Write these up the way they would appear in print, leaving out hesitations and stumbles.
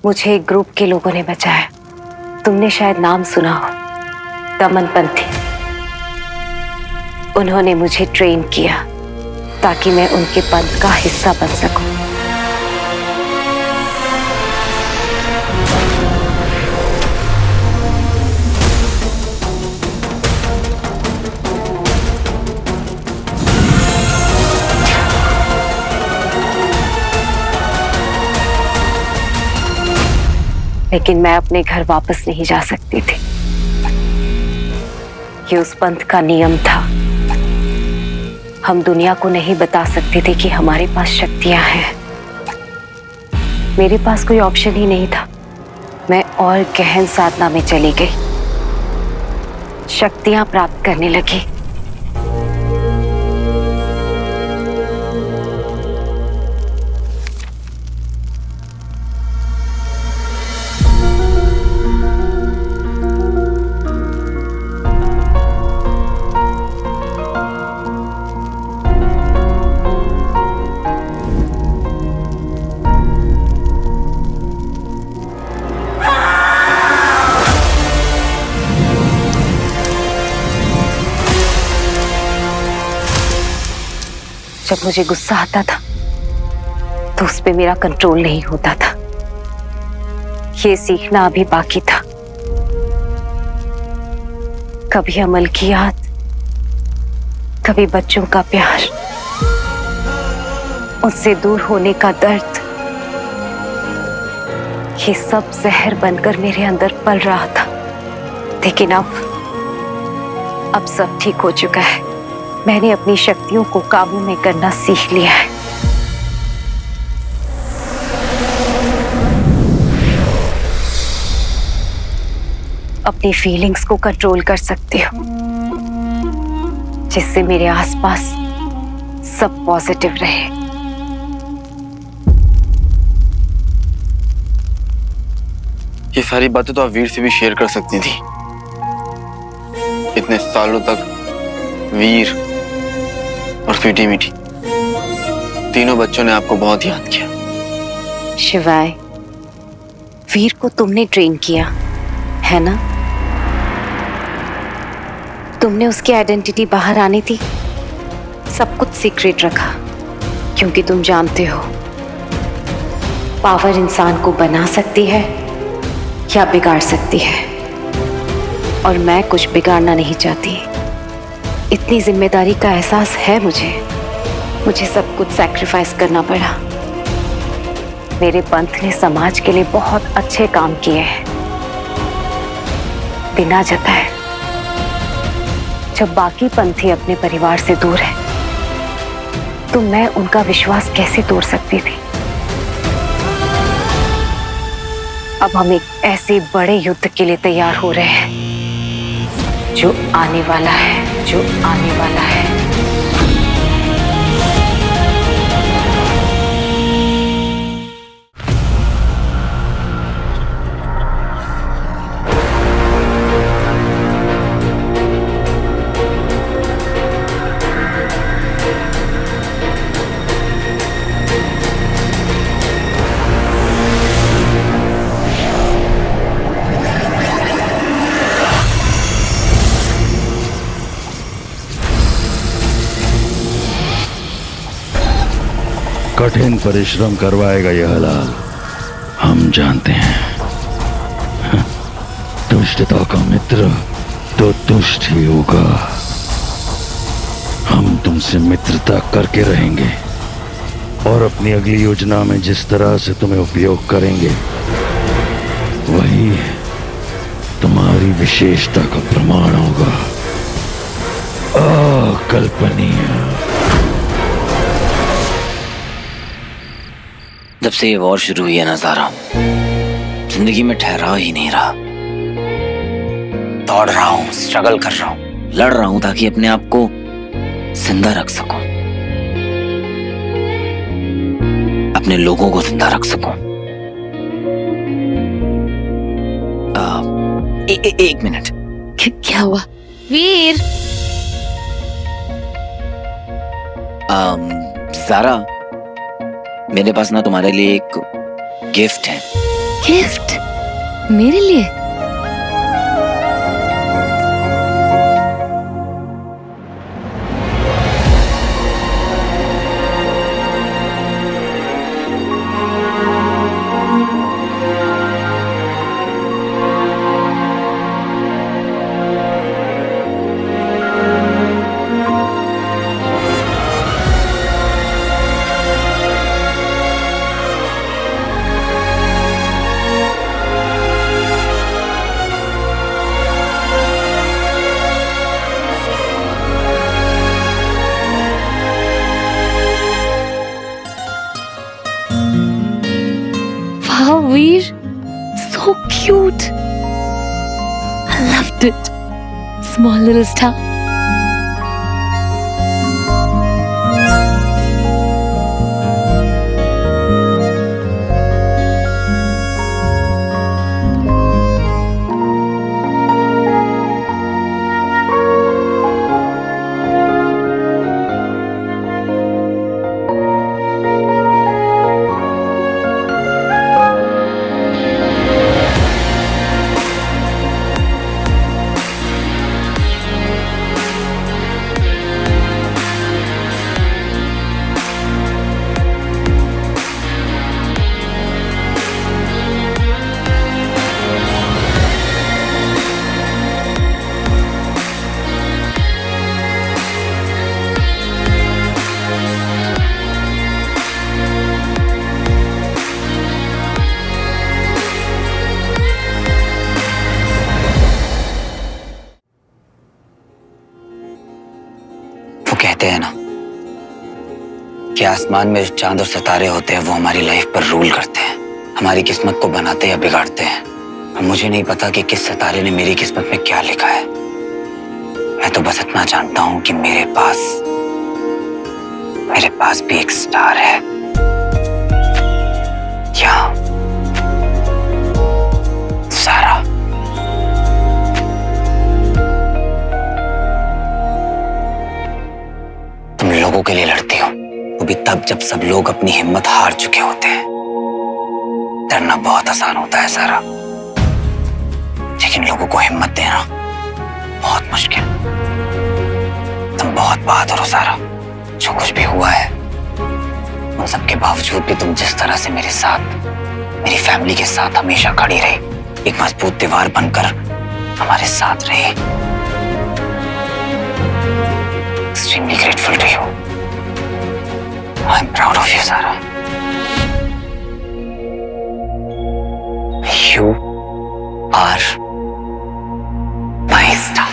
मुझे एक ग्रुप के लोगों ने बचाया। तुमने शायद नाम सुना हो, दमनपंथी। उन्होंने मुझे ट्रेन किया ताकि मैं उनके पंथ का हिस्सा बन सकूं। लेकिन मैं अपने घर वापस नहीं जा सकती थी। ये उस पंथ का नियम था। हम दुनिया को नहीं बता सकते थे कि हमारे पास शक्तियां हैं। मेरे पास कोई ऑप्शन ही नहीं था। मैं और गहन साधना में चली गई, शक्तियां प्राप्त करने लगी। जब मुझे गुस्सा आता था तो उस पे मेरा कंट्रोल नहीं होता था। ये सीखना अभी बाकी था। कभी अमल की याद, कभी बच्चों का प्यार, उनसे दूर होने का दर्द, ये सब जहर बनकर मेरे अंदर पल रहा था। लेकिन अब सब ठीक हो चुका है। मैंने अपनी शक्तियों को काबू में करना सीख लिया है। अपनी फीलिंग्स को कंट्रोल कर सकती हूँ, जिससे मेरे आसपास सब पॉजिटिव रहे। ये सारी बातें तो आप वीर से भी शेयर कर सकती थी। इतने सालों तक वीर और स्वीटी मीठी तीनों बच्चों ने आपको बहुत याद किया। शिवाय, वीर को तुमने ट्रेन किया है ना? तुमने उसकी आइडेंटिटी बाहर आने दी, सब कुछ सीक्रेट रखा, क्योंकि तुम जानते हो पावर इंसान को बना सकती है या बिगाड़ सकती है, और मैं कुछ बिगाड़ना नहीं चाहती। इतनी जिम्मेदारी का एहसास है मुझे सब कुछ सैक्रिफाइस करना पड़ा। मेरे पंथ ने समाज के लिए बहुत अच्छे काम किए हैं, बिना जताए। जब बाकी पंथी अपने परिवार से दूर है तो मैं उनका विश्वास कैसे तोड़ सकती थी? अब हम एक ऐसे बड़े युद्ध के लिए तैयार हो रहे हैं जो आने वाला है। कठिन परिश्रम करवाएगा यह हलाल, हम जानते हैं। दुष्टता का मित्र तो दुष्ट ही होगा। हम तुमसे मित्रता करके रहेंगे और अपनी अगली योजना में जिस तरह से तुम्हें उपयोग करेंगे वही तुम्हारी विशेषता का प्रमाण होगा। अकल्पनीय। जब से ये वॉर शुरू हुई है ना ज़ारा, जिंदगी में ठहराव ही नहीं रहा। दौड़ रहा हूँ, स्ट्रगल कर रहा हूँ, लड़ रहा हूँ ताकि अपने आप को जिंदा रख सकूं, अपने लोगों को जिंदा रख सकूं। एक मिनट। क्या हुआ? वीर। ज़ारा, मेरे पास ना तुम्हारे लिए एक गिफ्ट है। गिफ्ट मेरे लिए? Wow, Veer, so cute. I loved it. Small little star. वो कहते हैं ना कि आसमान में जो चांद और सितारे होते हैं वो हमारी लाइफ पर रूल करते हैं, हमारी किस्मत को बनाते या बिगाड़ते हैं। और मुझे नहीं पता कि किस सितारे ने मेरी किस्मत में क्या लिखा है। मैं तो बस इतना जानता हूं कि मेरे पास भी एक स्टार है। यहाँ सारा। तुम लोगों के लिए लड़ती हो, वो भी तब जब सब लोग अपनी हिम्मत हार चुके होते हैं। डरना बहुत आसान होता है सारा, लेकिन लोगों को हिम्मत देना बहुत मुश्किल। तुम बहुत बहादुर हो सारा। जो कुछ भी हुआ है उन सबके बावजूद भी तुम जिस तरह से मेरे साथ, मेरी फैमिली के साथ हमेशा खड़ी रही, एक मजबूत दीवार बनकर हमारे साथ रही। Extremely grateful to you. I'm proud of you, Sarah. You are my star.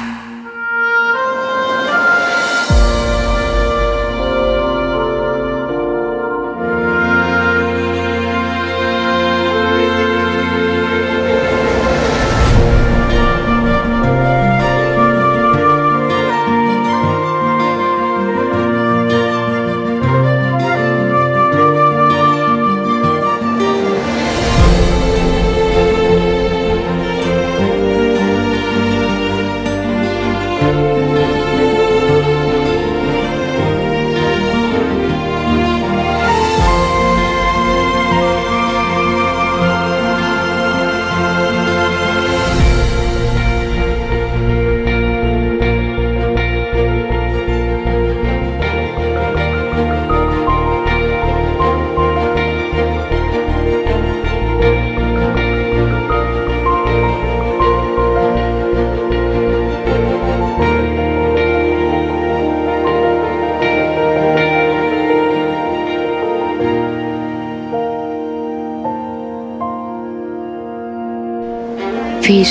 वीर,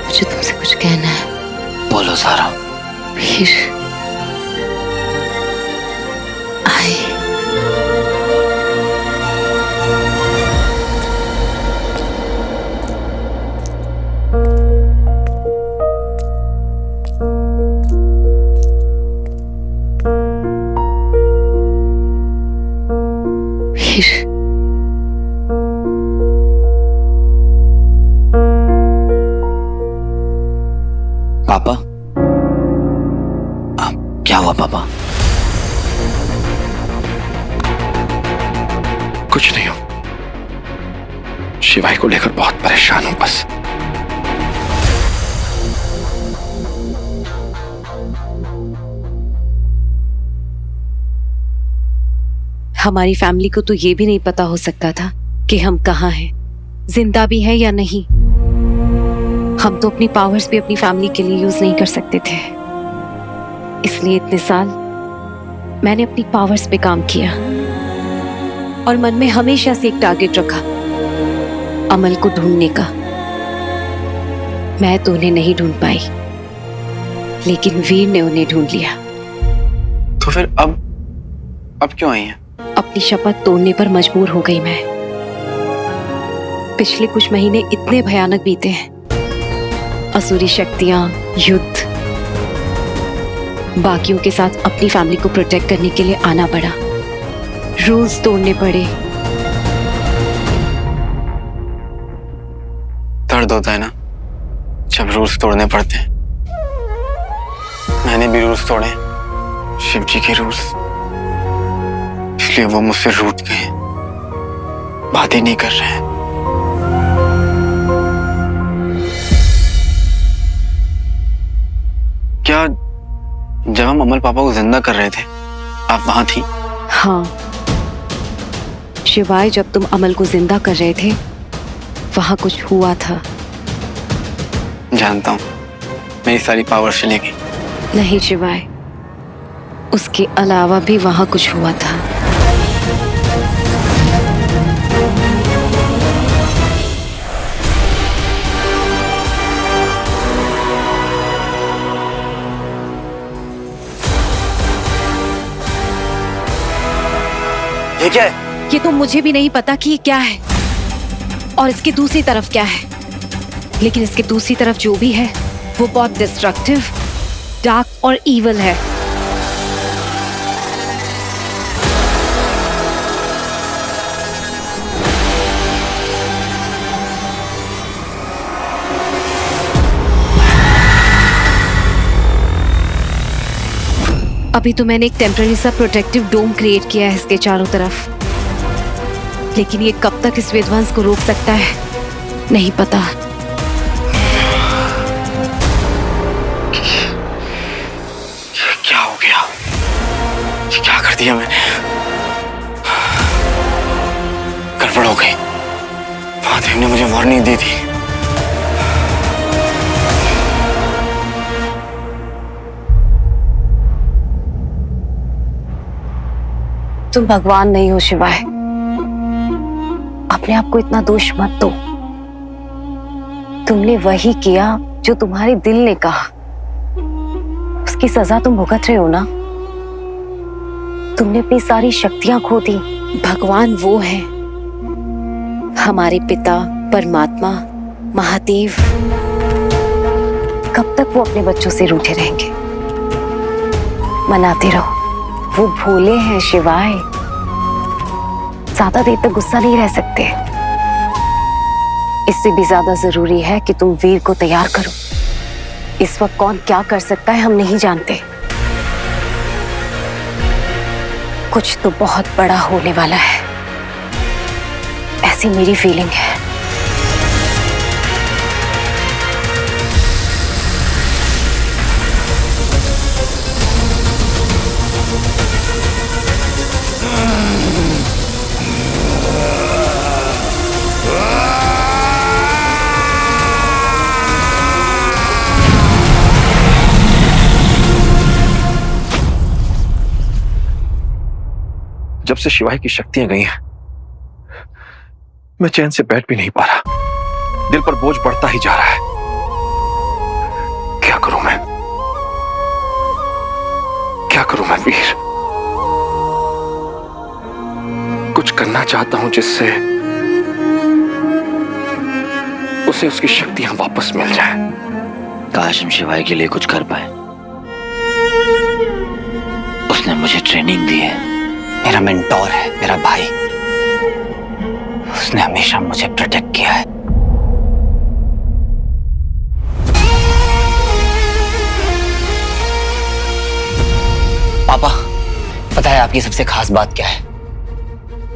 मुझे तुमसे कुछ कहना है। बोलो सारा। वीर, आई वीर, पापा, शिवाई को लेकर बहुत परेशान हूं बस। हमारी फैमिली को तो ये भी नहीं पता हो सकता था कि हम कहाँ हैं, जिंदा भी हैं या नहीं। हम तो अपनी पावर्स भी अपनी फैमिली के लिए यूज नहीं कर सकते थे। इसलिए इतने साल मैंने अपनी पावर्स पे काम किया और मन में हमेशा से एक टारगेट रखा, अमल को ढूंढने का। मैं तो उन्हें नहीं ढूंढ पाई, लेकिन वीर ने उन्हें ढूंढ लिया। तो फिर अब क्यों आई हैं? अपनी शपथ तोड़ने पर मजबूर हो गई मैं। पिछले कुछ महीने इतने भयानक बीते हैं, असुरी शक्तियां, युद्ध, बाकियों के साथ अपनी फैमिली को प्रोटेक्ट करने के लिए आना पड़ा, रूल्स तोड़ने पड़े। दर्द होता है ना जब रूल्स तोड़ने पड़ते हैं। मैंने भी रूल्स तोड़े, शिव जी के रूल्स, इसलिए वो मुझसे रूठ गए, बात ही नहीं कर रहे हैं। क्या जब हम अमल पापा को जिंदा कर रहे थे आप वहां थी? हाँ शिवाय, जब तुम अमल को जिंदा कर रहे थे वहां कुछ हुआ था। जानता हूं, मेरी सारी पावर चली गई। नहीं शिवाय, उसके अलावा भी वहां कुछ हुआ था। ये क्या है? ये तो मुझे भी नहीं पता कि ये क्या है और इसकी दूसरी तरफ क्या है, लेकिन इसके दूसरी तरफ जो भी है वो बहुत डिस्ट्रक्टिव, डार्क और ईवल है। अभी तो मैंने एक टेम्पररी सा प्रोटेक्टिव डोम क्रिएट किया है इसके चारों तरफ, लेकिन ये कब तक इस विध्वंस को रोक सकता है नहीं पता। क्या हो गया? ये क्या कर दिया मैंने? गड़बड़ हो गई। महादेव ने मुझे वार्निंग दी थी। तुम भगवान नहीं हो शिवाय, अपने आप को इतना दोष मत दो। तुमने वही किया जो तुम्हारे दिल ने कहा, उसकी सजा तुम भुगत रहे हो ना। तुमने अपनी सारी शक्तियां खो दी। भगवान वो है, हमारे पिता परमात्मा महादेव। कब तक वो अपने बच्चों से रूठे रहेंगे? मनाते रहो, वो भोले हैं शिवाय, ज्यादा देर तक गुस्सा नहीं रह सकते। इससे भी ज्यादा जरूरी है कि तुम वीर को तैयार करो। इस वक्त कौन क्या कर सकता है हम नहीं जानते। कुछ तो बहुत बड़ा होने वाला है, ऐसी मेरी फीलिंग है। जब से शिवाई की शक्तियां गई हैं, मैं चैन से बैठ भी नहीं पा रहा। दिल पर बोझ बढ़ता ही जा रहा है। क्या करूं मैं? क्या करूं मैं वीर? कुछ करना चाहता हूं जिससे उसे उसकी शक्तियां वापस मिल जाएं। काश हम शिवाई के लिए कुछ कर पाए। उसने मुझे ट्रेनिंग दी है, मेरा मेंटोर है, मेरा भाई। उसने हमेशा मुझे प्रोटेक्ट किया है। पापा, पता है आपकी सबसे खास बात क्या है?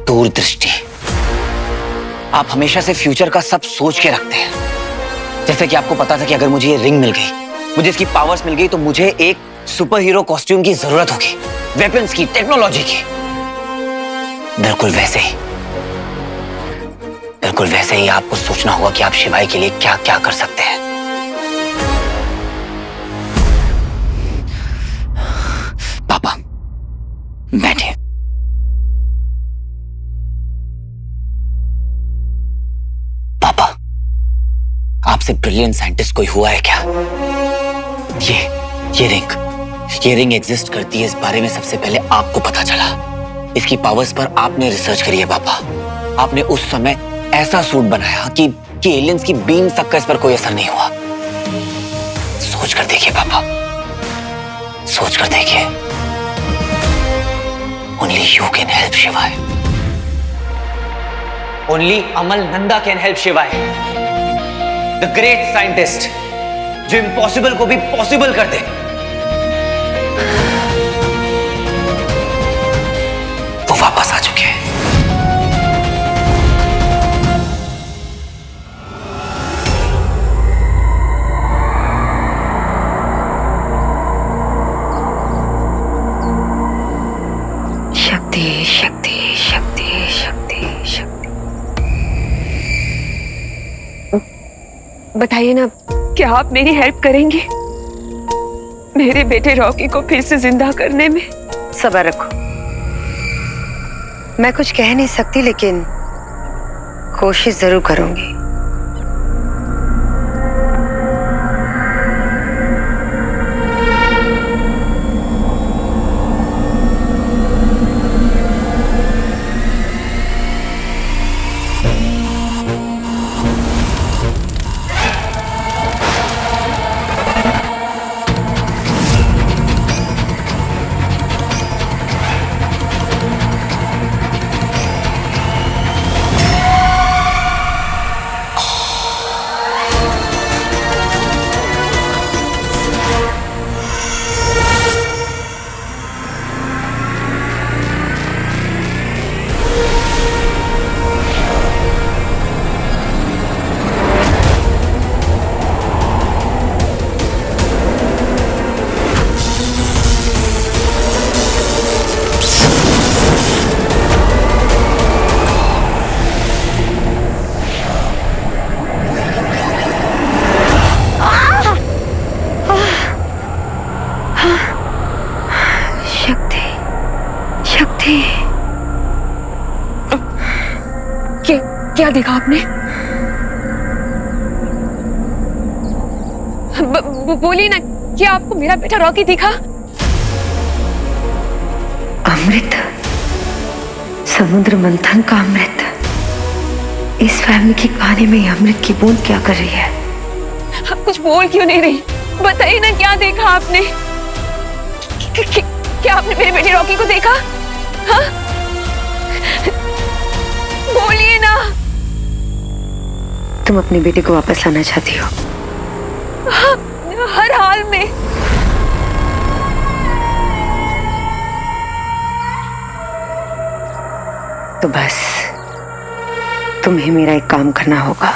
दूरदृष्टि। आप हमेशा से फ्यूचर का सब सोच के रखते हैं। जैसे कि आपको पता था कि अगर मुझे ये रिंग मिल गई, मुझे इसकी पावर्स मिल गई, तो मुझे एक सुपर हीरो कॉस्ट्यूम की जरूरत होगी, वेपन्स की, टेक्नोलॉजी की। बिल्कुल वैसे ही आपको सोचना होगा कि आप शिवाय के लिए क्या क्या कर सकते हैं। पापा बैठिए। पापा, आपसे ब्रिलियंट साइंटिस्ट कोई हुआ है क्या? ये रिंग एग्जिस्ट करती है, इस बारे में सबसे पहले आपको पता चला। इसकी पावर्स पर आपने रिसर्च करी है पापा। आपने उस समय ऐसा सूट बनाया कि एलियंस की बीम तक का इस पर कोई असर नहीं हुआ। सोच कर देखिए पापा, सोच कर देखिए। ओनली यू कैन हेल्प शिवाय। Only Amal Nanda can help शिवाय, द ग्रेट साइंटिस्ट जो इम्पॉसिबल को भी पॉसिबल कर दे। वो वापस आ चुके हैं। शक्ति शक्ति शक्ति शक्ति शक्ति। बताइए ना, क्या आप मेरी हेल्प करेंगे मेरे बेटे रॉकी को फिर से जिंदा करने में? सब्र रखो, मैं कुछ कह नहीं सकती लेकिन कोशिश जरूर करूंगी। क्या देखा आपने? बोलिए ना, क्या आपको मेरा बेटा रॉकी दिखा? अमृत, समुद्र मंथन का अमृत। इस फैमिली की कहानी में अमृत की बूंद क्या कर रही है? आप कुछ बोल क्यों नहीं रही? बताइए ना, क्या देखा आपने? क्या आपने मेरे बेटे रॉकी को देखा? हाँ? बोलिए ना। तुम अपने बेटे को वापस लाना चाहती हो? हाँ, हर हाल में। तो बस तुम्हें मेरा एक काम करना होगा।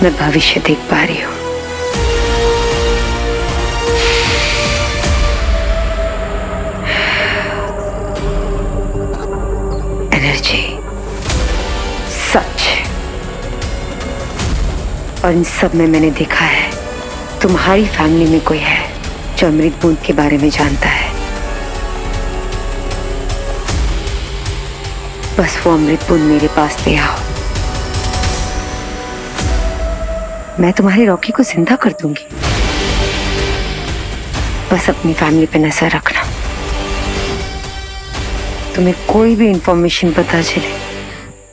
मैं भविष्य देख पा रही हूं। एनर्जी, सच, और इन सब में मैंने देखा है तुम्हारी फैमिली में कोई है जो अमृत बूंद के बारे में जानता है। बस वो अमृत बूंद मेरे पास ले आओ, मैं तुम्हारे रॉकी को जिंदा कर दूंगी। बस अपनी फैमिली पे नजर रखना। तुम्हें कोई भी इंफॉर्मेशन पता चले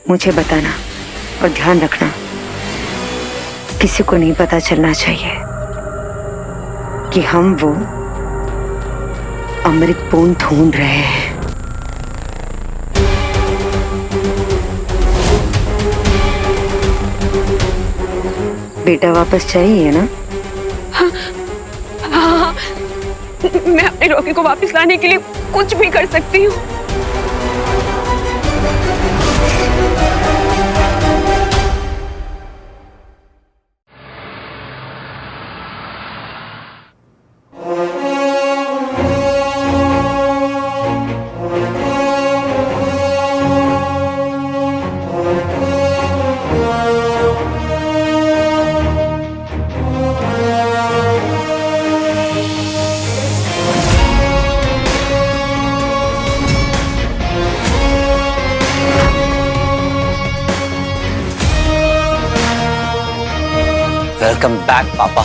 मुझे बताना, और ध्यान रखना किसी को नहीं पता चलना चाहिए कि हम वो अमृत बूंद ढूंढ रहे हैं। बेटा वापस चाहिए ना? हाँ, हाँ, मैं अपने रॉकी को वापस लाने के लिए कुछ भी कर सकती हूँ। वेलकम बैक पापा।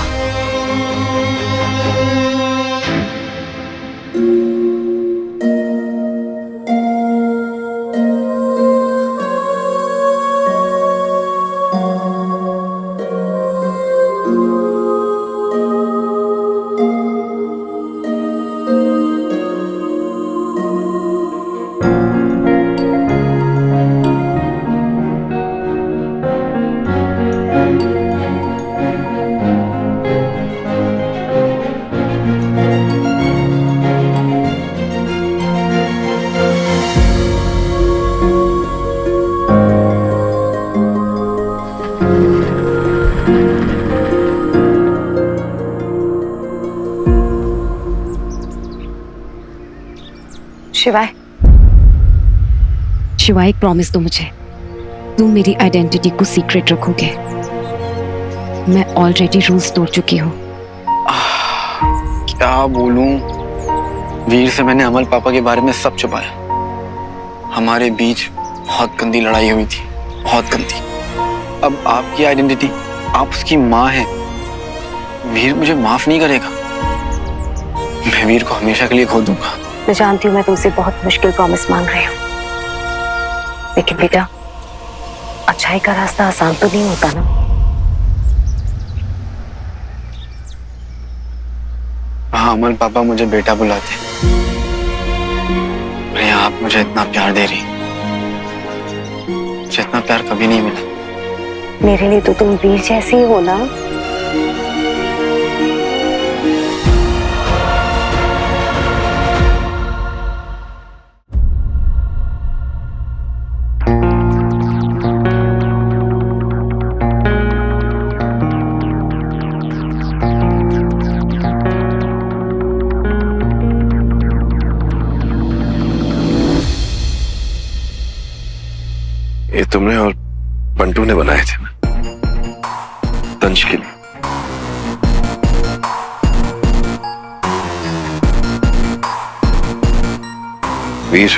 शिवाय, शिवाय एक प्रॉमिस दो मुझे, तुम मेरी आइडेंटिटी को सीक्रेट रखोगे। मैं ऑलरेडी रूल्स तोड़ चुकी हूँ। क्या बोलूं, वीर से मैंने अमल पापा के बारे में सब छुपाया। हमारे बीच बहुत गंदी लड़ाई हुई थी, बहुत गंदी। अब आपकी आइडेंटिटी, आप उसकी माँ हैं। वीर मुझे माफ नहीं करेगा। मैं वीर को हमेशा के लिए खो दूंगा। मैं जानती हूँ मैं तुमसे बहुत मुश्किल प्रॉमिस मांग रही हूँ, लेकिन बेटा अच्छाई का रास्ता आसान तो नहीं होता ना। हाँ, अमल पापा मुझे बेटा बुलाते। अरे आप मुझे इतना प्यार दे रही, मुझे इतना प्यार कभी नहीं मिला। मेरे लिए तो तुम वीर जैसे ही हो ना। ये तुमने और बंटू ने बनाए थे ना, तंज के लिए। वीर।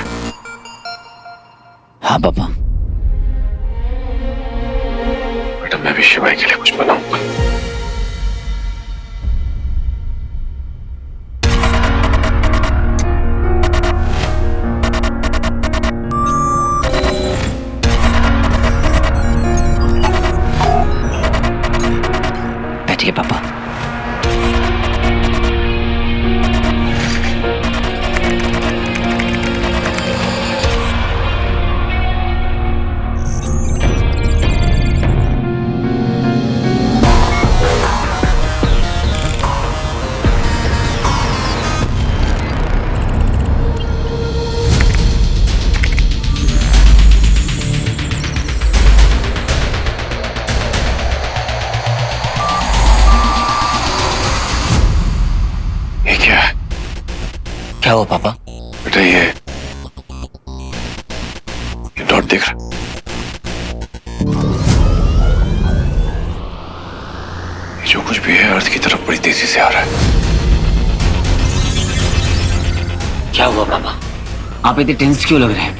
हाँ पापा। बेटा मैं भी शिवाय के लिए कुछ बनाऊंगा। बैठिए पापा। ये क्या है? क्या हुआ पापा? बेटा ये डॉट देख रहा। ये जो कुछ भी है अर्थ की तरफ बड़ी तेजी से आ रहा है। क्या हुआ पापा? आप इतने टेंस क्यों लग रहे हैं?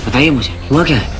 बताइए मुझे, हुआ क्या है?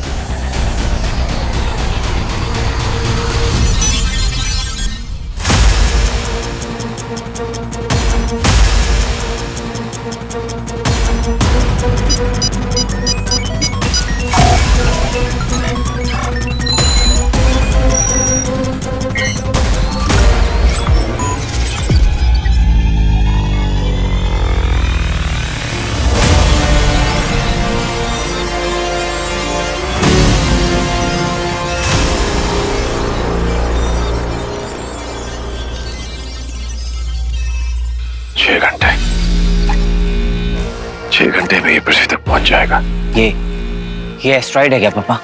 छह घंटे में ये पृथ्वी तक पहुंच जाएगा। ये एस्ट्रॉइड है क्या पापा?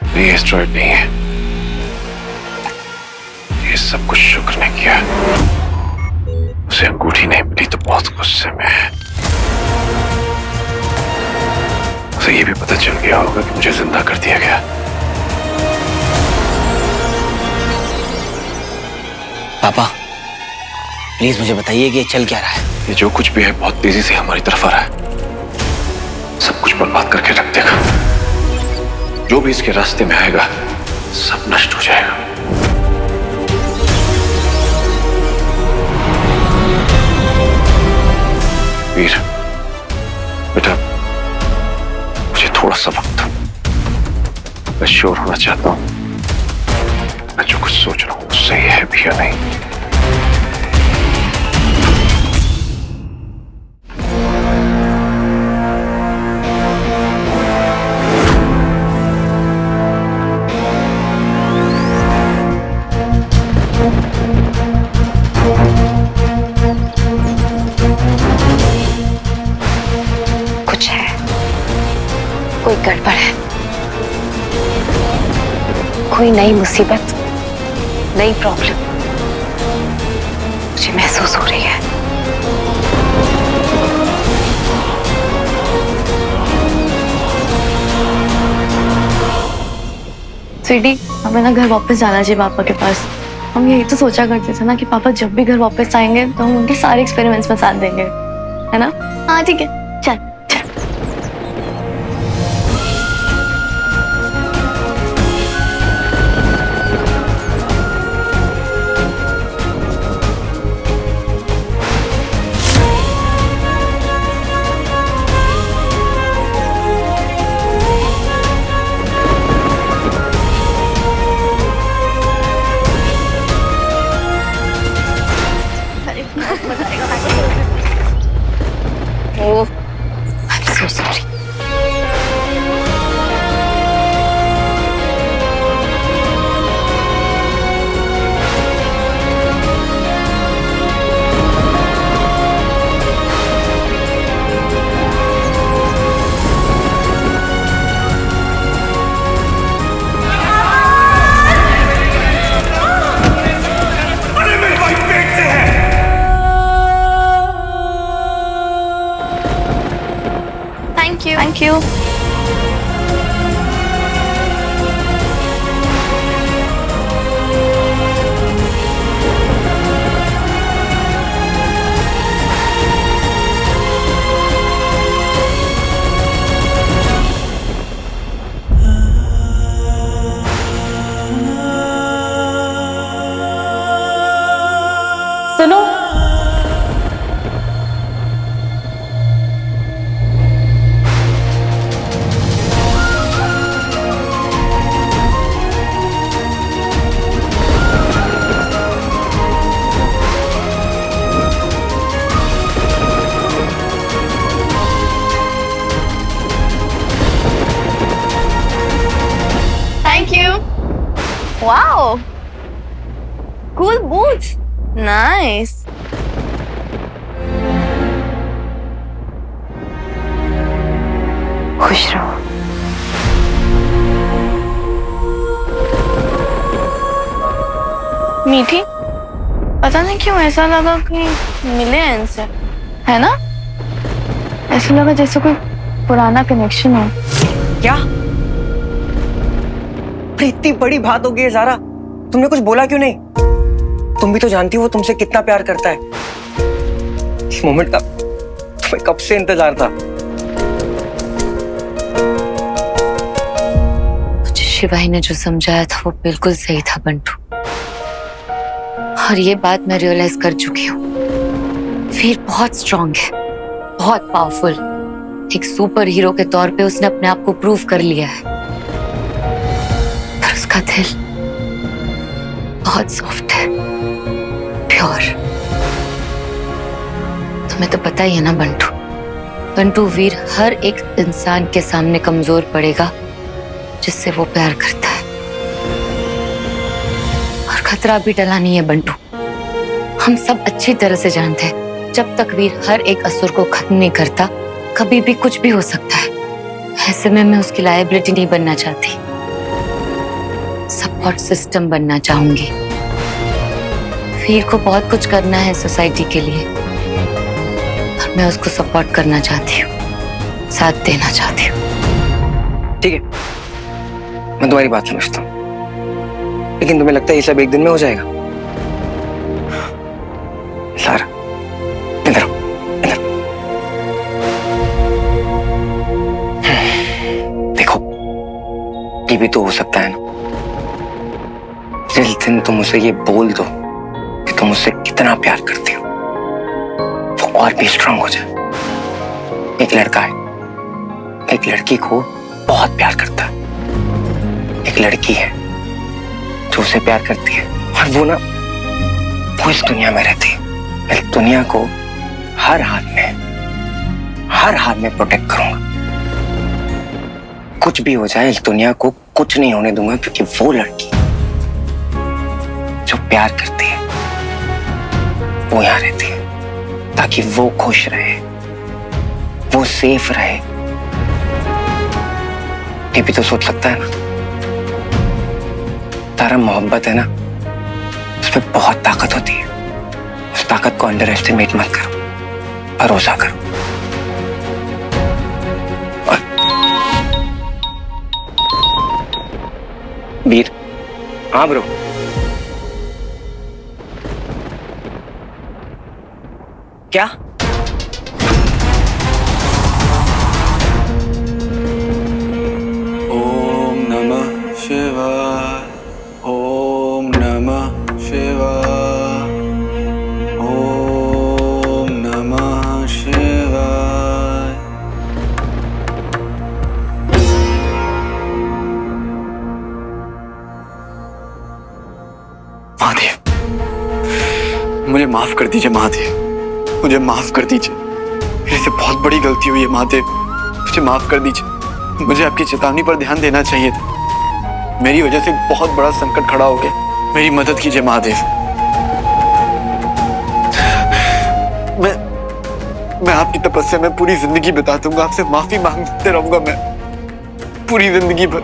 नहीं, एस्ट्रॉइड नहीं है। ये सब कुछ शुक्र ने किया। उसे अंगूठी नहीं मिली तो बहुत गुस्से में है। उसे ये भी पता चल गया होगा कि मुझे जिंदा कर दिया गया। पापा प्लीज मुझे बताइए कि ये चल क्या रहा है? ये जो कुछ भी है बहुत तेजी से हमारी तरफ आ रहा है। सब कुछ बर्बाद करके रख देगा। जो भी इसके रास्ते में आएगा सब नष्ट हो जाएगा। वीर, बेटा मुझे थोड़ा सा वक्त दो। मैं श्योर होना चाहता हूं मैं जो कुछ सोच रहा हूं सही है भी या नहीं। कुछ है, कोई गड़बड़ है, कोई नई मुसीबत, नई प्रॉब्लम मुझे महसूस हो रही है। स्वीटी, हमें ना घर वापस जाना चाहिए पापा के पास। हम यही तो सोचा करते थे ना कि पापा जब भी घर वापस आएंगे तो हम उनके सारे एक्सपेरिमेंट्स में साथ देंगे, है ना? हाँ ठीक है, चल चल। Oh, I'm so sorry. Thank you. सुनो, wow, cool boots, nice. खुश रहो। मीठी, पता नहीं क्यों ऐसा लगा कि मिले हैं इनसे, है ना? ऐसा लगा जैसे कोई पुराना कनेक्शन हो। क्या? इतनी बड़ी बात हो गई है ज़ारा, तुमने कुछ बोला क्यों नहीं? तुम भी तो जानती हो वो तुमसे कितना प्यार करता है। इस मोमेंट का तुम्हें कब से इंतजार था। मुझे शिवाही ने जो समझाया था वो बिल्कुल सही था बंटू, और ये बात मैं रियलाइज कर चुकी हूँ। वीर बहुत स्ट्रांग है, बहुत पावरफुल। एक सुपर हीरो के तौर पे उसने अपने आप को प्रूव कर लिया है, पर उसका दिल बहुत सॉफ्ट है, प्योर। तुम्हें तो पता ही है ना बंटू, बंटू वीर हर एक इंसान के सामने कमजोर पड़ेगा जिससे वो प्यार करता है। और खतरा भी टला नहीं है बंटू। हम सब अच्छी तरह से जानते हैं, जब तक वीर हर एक असुर को खत्म नहीं करता, कभी भी कुछ भी हो सकता है। ऐसे में मैं उसकी लायबिलिटी नहीं बनना चाहती, सपोर्ट सिस्टम बनना चाहूंगी। वीर को बहुत कुछ करना है सोसाइटी के लिए, और मैं उसको सपोर्ट करना चाहती हूँ, साथ देना चाहती हूँ। ठीक है, मैं तुम्हारी बात समझता हूँ, लेकिन तुम्हें लगता है ये सब एक दिन में हो जाएगा? सारा, इधर आओ, इधर। देखो, ये भी तो हो सकता है ना, जिस दिन तुम उसे ये बोल दो कि तुम उससे कितना प्यार करती हो, वो और भी स्ट्रांग हो जाए। एक लड़का है, एक लड़की को बहुत प्यार करता है। एक लड़की है जो उसे प्यार करती है, और वो वो इस दुनिया में रहती है। इस दुनिया को हर हाल में प्रोटेक्ट करूंगा। कुछ भी हो जाए, इस दुनिया को कुछ नहीं होने दूंगा, क्योंकि वो लड़की जो प्यार करती है वो यहाँ रहती है, ताकि वो खुश रहे, वो सेफ रहे। ये भी तो सोच सकता है ना। तारा मोहब्बत है ना, उसमें बहुत ताकत होती है। उस ताकत को अंडर एस्टिमेट मत करो, भरोसा करो। वीर, हाँ ब्रो। क्या? ओम नमः शिवाय, ओम नमः शिवाय, ओम नमः शिवाय। महादेव, मुझे माफ कर दीजिए महादेव, मुझे माफ कर दीजिए। मेरे से बहुत बड़ी गलती हुई है महादेव, मुझे माफ कर दीजिए। मुझे आपकी चेतावनी पर ध्यान देना चाहिए था। मेरी वजह से बहुत बड़ा संकट खड़ा हो गया, मेरी मदद कीजिए महादेव। मैं आपकी तपस्या में पूरी जिंदगी बिता दूंगा, आपसे माफी मांगते रहूंगा मैं पूरी जिंदगी भर।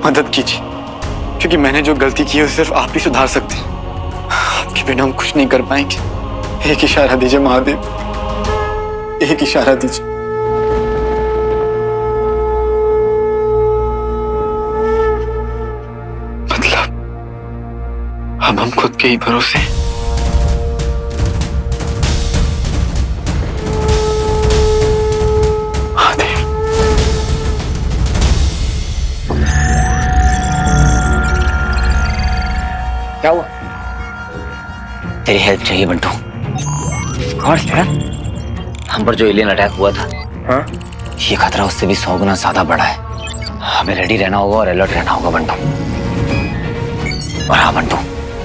मदद कीजिए, क्योंकि मैंने जो गलती की है सिर्फ आप ही सुधार सकते हैं। आपके बिना हम कुछ नहीं कर पाएंगे। एक इशारा दीजिए महादेव, एक इशारा दीजिए। मतलब अब हम खुद के ही भरोसे हैं। महादेव, क्या हुआ? तेरी हेल्प चाहिए बंटू। और क्या? हम पर जो एलियन अटैक हुआ था, हाँ? ये खतरा उससे भी 100 गुना ज्यादा बड़ा है। हमें रेडी रहना होगा और अलर्ट रहना होगा बंटू। और हाँ बंटू,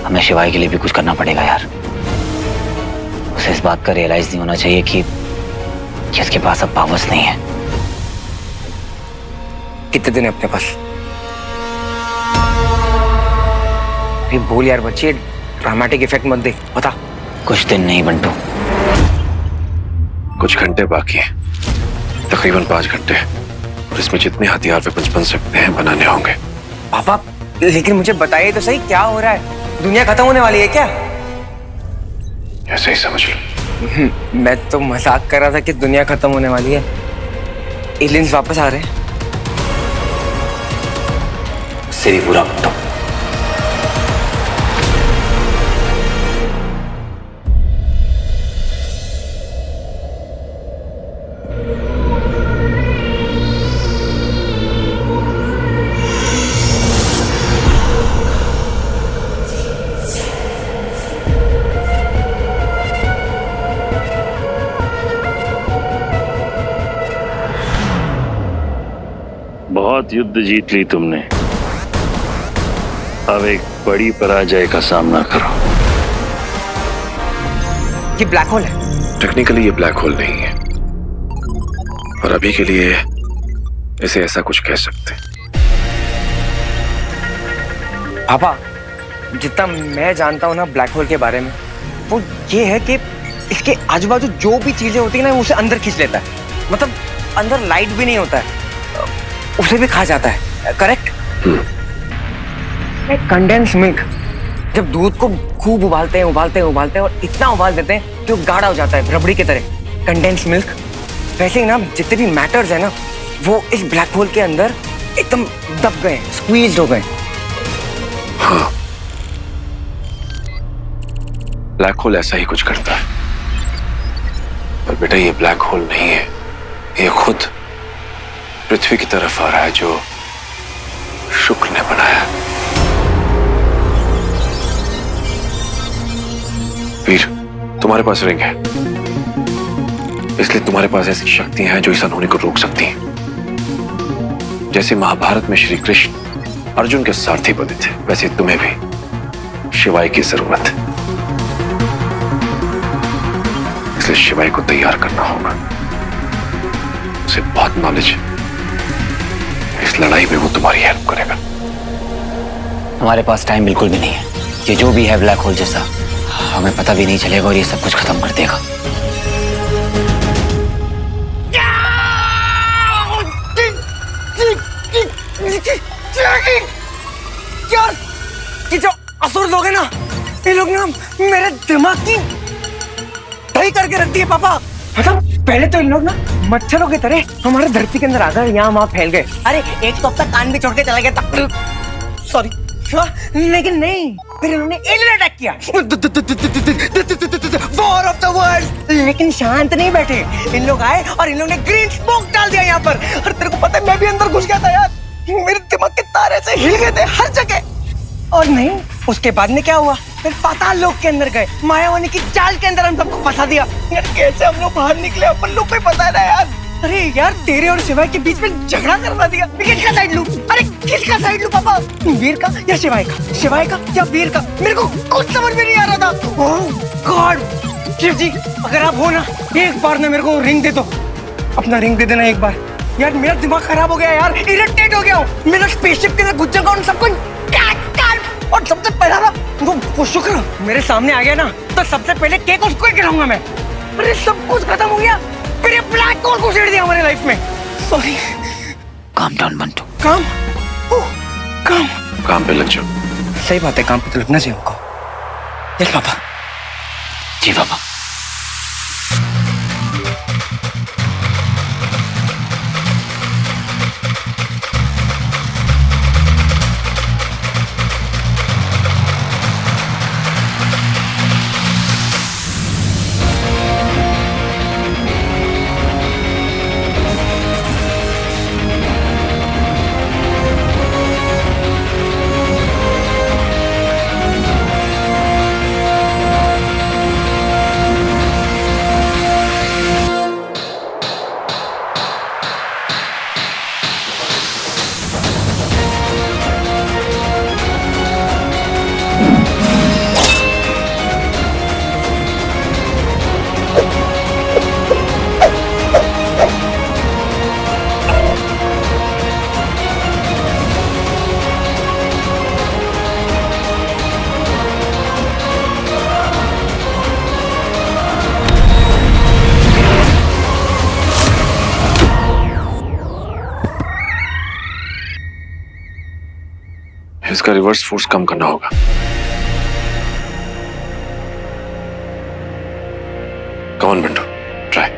हमें शिवाय के लिए भी कुछ करना पड़ेगा यार। उसे इस बात का रियलाइज नहीं होना चाहिए कि उसके पास अब पावर्स नहीं है। कितने दिन है अपने पास? अरे बोल यार बच्चे, ड्रामेटिक इफेक्ट मत दे, बता। कुछ दिन नहीं बंटू, कुछ घंटे बाकी हैं, तकरीबन 5 घंटे, और इसमें जितने हथियार वेपन्स बन सकते हैं बनाने होंगे। पापा, लेकिन मुझे बताइए तो सही, क्या हो रहा है? दुनिया खत्म होने वाली है क्या? ऐसे ही समझ लो। मैं तो मजाक कर रहा था कि दुनिया खत्म होने वाली है। एलियंस वापस आ रहे हैं। उससे भी बुरा बंटू। बहुत युद्ध जीत ली तुमने, अब एक बड़ी पराजय का सामना करो। ये ब्लैक होल है? टेक्निकली ये ब्लैक होल नहीं है, और अभी के लिए इसे ऐसा कुछ कह सकते हैं। पापा, जितना मैं जानता हूँ ना ब्लैक होल के बारे में, वो ये है कि इसके आजू बाजू जो भी चीजें होती है ना, उसे अंदर खींच लेता है। मतलब अंदर लाइट भी नहीं होता है, उसे भी खा जाता है। करेक्ट? कंडेंस मिल्क, जब दूध को खूब उबालते हैं और इतना उबाल देते हैं कि वो गाढ़ा हो जाता है, रबड़ी की तरह। कंडेंस मिल्क, वैसे ही ना जितने भी मैटर्स है ना, वो इस ब्लैक होल के अंदर एकदम दब गए, स्क्वीज्ड हो गए। हाँ, ब्लैक होल ऐसा ही कुछ करता है। पर बेटा ये ब्लैक होल नहीं है, ये खुद पृथ्वी की तरफ आ रहा है, जो शुक्र ने बनाया। वीर, तुम्हारे पास रिंग है, इसलिए तुम्हारे पास ऐसी शक्तियां हैं जो इस अनहोनी को रोक सकती हैं। जैसे महाभारत में श्री कृष्ण अर्जुन के सारथी बने थे, वैसे तुम्हें भी शिवाय की जरूरत है। इसलिए शिवाय को तैयार करना होगा। उसे बहुत नॉलेज है, इस लड़ाई में वो तुम्हारी हेल्प करेगा। हमारे पास टाइम बिल्कुल भी नहीं है। ये जो भी है ब्लैक होल जैसा, हमें पता भी नहीं चलेगा और ये सब कुछ खत्म कर देगा। यार ये जो असुर लोग हैं ना, ये लोग ना मेरे दिमाग की दही करके रख दिए पापा। मतलब पहले तो इन लोग ना मच्छरों की तरह हमारे धरती के अंदर आ गए, यहाँ वहां फैल गए। अरे एक तो अब तक कान भी छोड़ के चला गया था, सॉरी। लेकिन नहीं, फिर इन्होंने एलियन अटैक किया, वॉर ऑफ द वर्ल्ड। लेकिन शांत नहीं बैठे, इन लोग आए और इन लोग ने ग्रीन स्मोक डाल दिया यहाँ पर। और तेरे को पता है मैं भी अंदर घुस गया था यार, मेरे दिमाग के तारे से हिल गए थे हर जगह। और नहीं, उसके बाद में क्या हुआ, फिर पाताल लोक के अंदर गए, मायावानी की चाल के अंदर हम सबको फंसा दिया। यार कैसे हम लोग बाहर निकले अपन लोग को ही पता है ना यार। अरे यार तेरे और शिवाय के बीच में झगड़ा करवा दिया, किसका साइड लूं? अरे किसका साइड लूं पापा, वीर का या शिवाय का, शिवाय का या वीर का? मेरे को कुछ समझ में नहीं आ रहा था। ओह गॉड, शिव जी अगर आप हो ना, एक बार ना मेरे को रिंग दे दो, अपना रिंग दे देना एक बार। यार मेरा दिमाग खराब हो गया यार, इरिटेट हो गया हूँ। मेरा स्पेसशिप के अंदर घुस जाऊंगा और सबको काट। और सबसे पहला ना वो शुक्र मेरे सामने आ गया ना, तो सबसे पहले केक उसको ही खिलाऊंगा मैं। अरे सब कुछ खत्म हो गया, फिर ये ब्लैक होल को छेड़ दिया हमारे लाइफ में। सॉरी। Calm down Bantu. काम काम काम पे लग जाओ। सही बात है, काम पे तो लगना चाहिए हमको। Yes papa. जी पापा। इसका रिवर्स फोर्स कम करना होगा। Come on Bantu, try.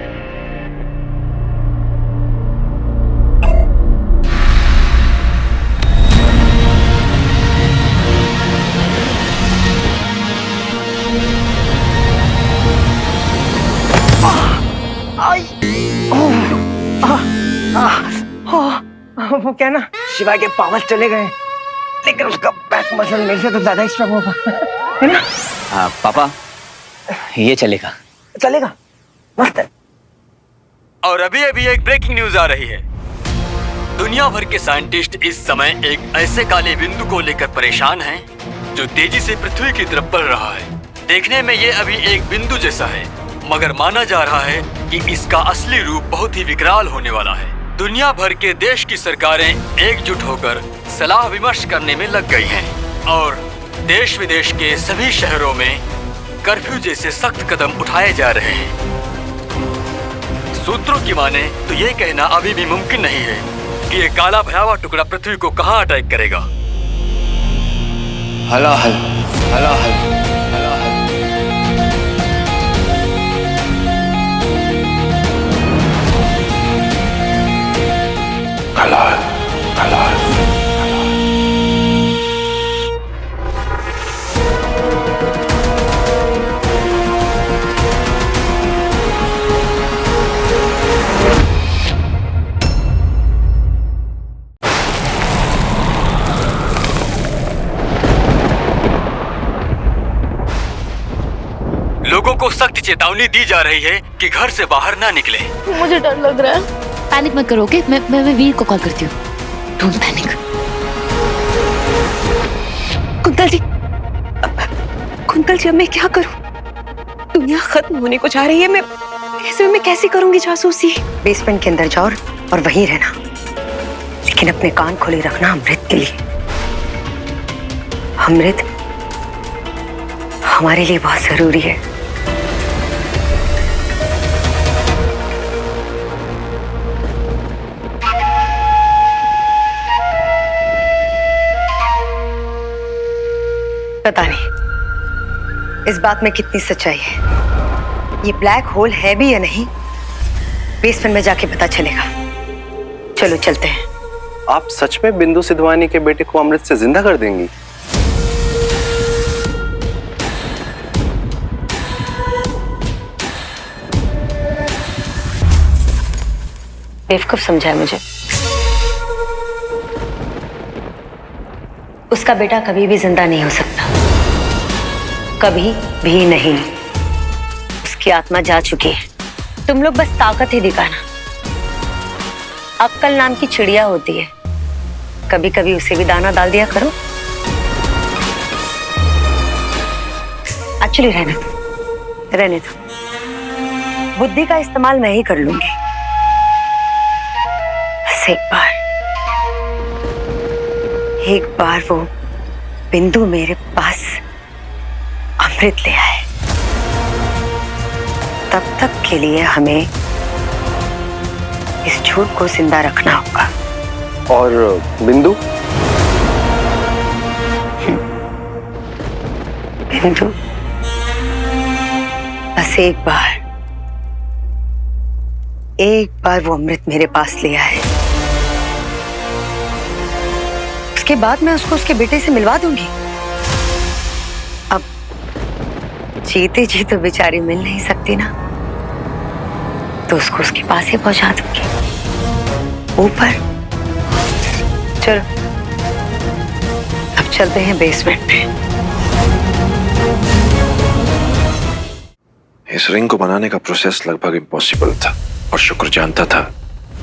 वो क्या ना, शिवाय के पावर चले गए, लेकिन उसका बैक मसल मेरे से तो ज्यादा ही स्ट्रांग होगा, है ना? हाँ पापा, ये चलेगा। चलेगा, मस्त है। और अभी अभी एक ब्रेकिंग न्यूज आ रही है। दुनिया भर के साइंटिस्ट इस समय एक ऐसे काले बिंदु को लेकर परेशान हैं जो तेजी से पृथ्वी की तरफ बढ़ रहा है। देखने में ये अभी एक बिंदु जैसा है, मगर माना जा रहा है कि इसका असली रूप बहुत ही विकराल होने वाला है। दुनिया भर के देश की सरकारें एकजुट होकर सलाह विमर्श करने में लग गई हैं और देश विदेश के सभी शहरों में कर्फ्यू जैसे सख्त कदम उठाए जा रहे हैं। सूत्रों की माने तो ये कहना अभी भी मुमकिन नहीं है कि ये काला भयावह टुकड़ा पृथ्वी को कहां अटैक करेगा। हलाहल, हलाहल, हलाहल। हलाहल, हलाहल। लोगों को सख्त चेतावनी दी जा रही है कि घर से बाहर ना निकले। मुझे डर लग रहा है। पैनिक मत करो, ओके? मैं वीर को कॉल करती हूँ। Don't panic. कुंतल जी, कुंतल जी, अब मैं क्या करूं? दुनिया खत्म होने को जा रही है। मैं ऐसे में मैं कैसे करूंगी जासूसी? बेसमेंट के अंदर जाओ और वहीं रहना, लेकिन अपने कान खोले रखना अमृत के लिए। अमृत हमारे लिए बहुत जरूरी है। पता नहीं इस बात में कितनी सच्चाई है। ये ब्लैक होल है भी या नहीं, बेसमेंट में जाके पता चलेगा। चलो चलते हैं। आप सच में बिंदु सिद्धवानी के बेटे को अमृत से जिंदा कर देंगी? बेवकूफ समझा है मुझे। उसका बेटा कभी भी जिंदा नहीं हो सकता, कभी भी नहीं। उसकी आत्मा जा चुकी है। तुम लोग बस ताकत ही दिखाना। अक्कल नाम की चिड़िया होती है, कभी कभी उसे भी दाना डाल दिया करो। एक्चुअली रहने दो। बुद्धि का इस्तेमाल मैं ही कर लूंगी। बस एक बार वो बिंदु मेरे पास अमृत ले आए, तब तक के लिए हमें इस झूठ को जिंदा रखना होगा। और बिंदु? बिंदु बस एक बार वो अमृत मेरे पास ले आए, उसके बाद मैं उसको उसके बेटे से मिलवा दूंगी। अब जीते जी तो बेचारी मिल नहीं सकती ना, तो उसको उसके पास ही पहुंचा दूंगी ऊपर। चलो अब चलते हैं बेसमेंट पे। इस रिंग को बनाने का प्रोसेस लगभग इम्पॉसिबल था, और शुक्र जानता था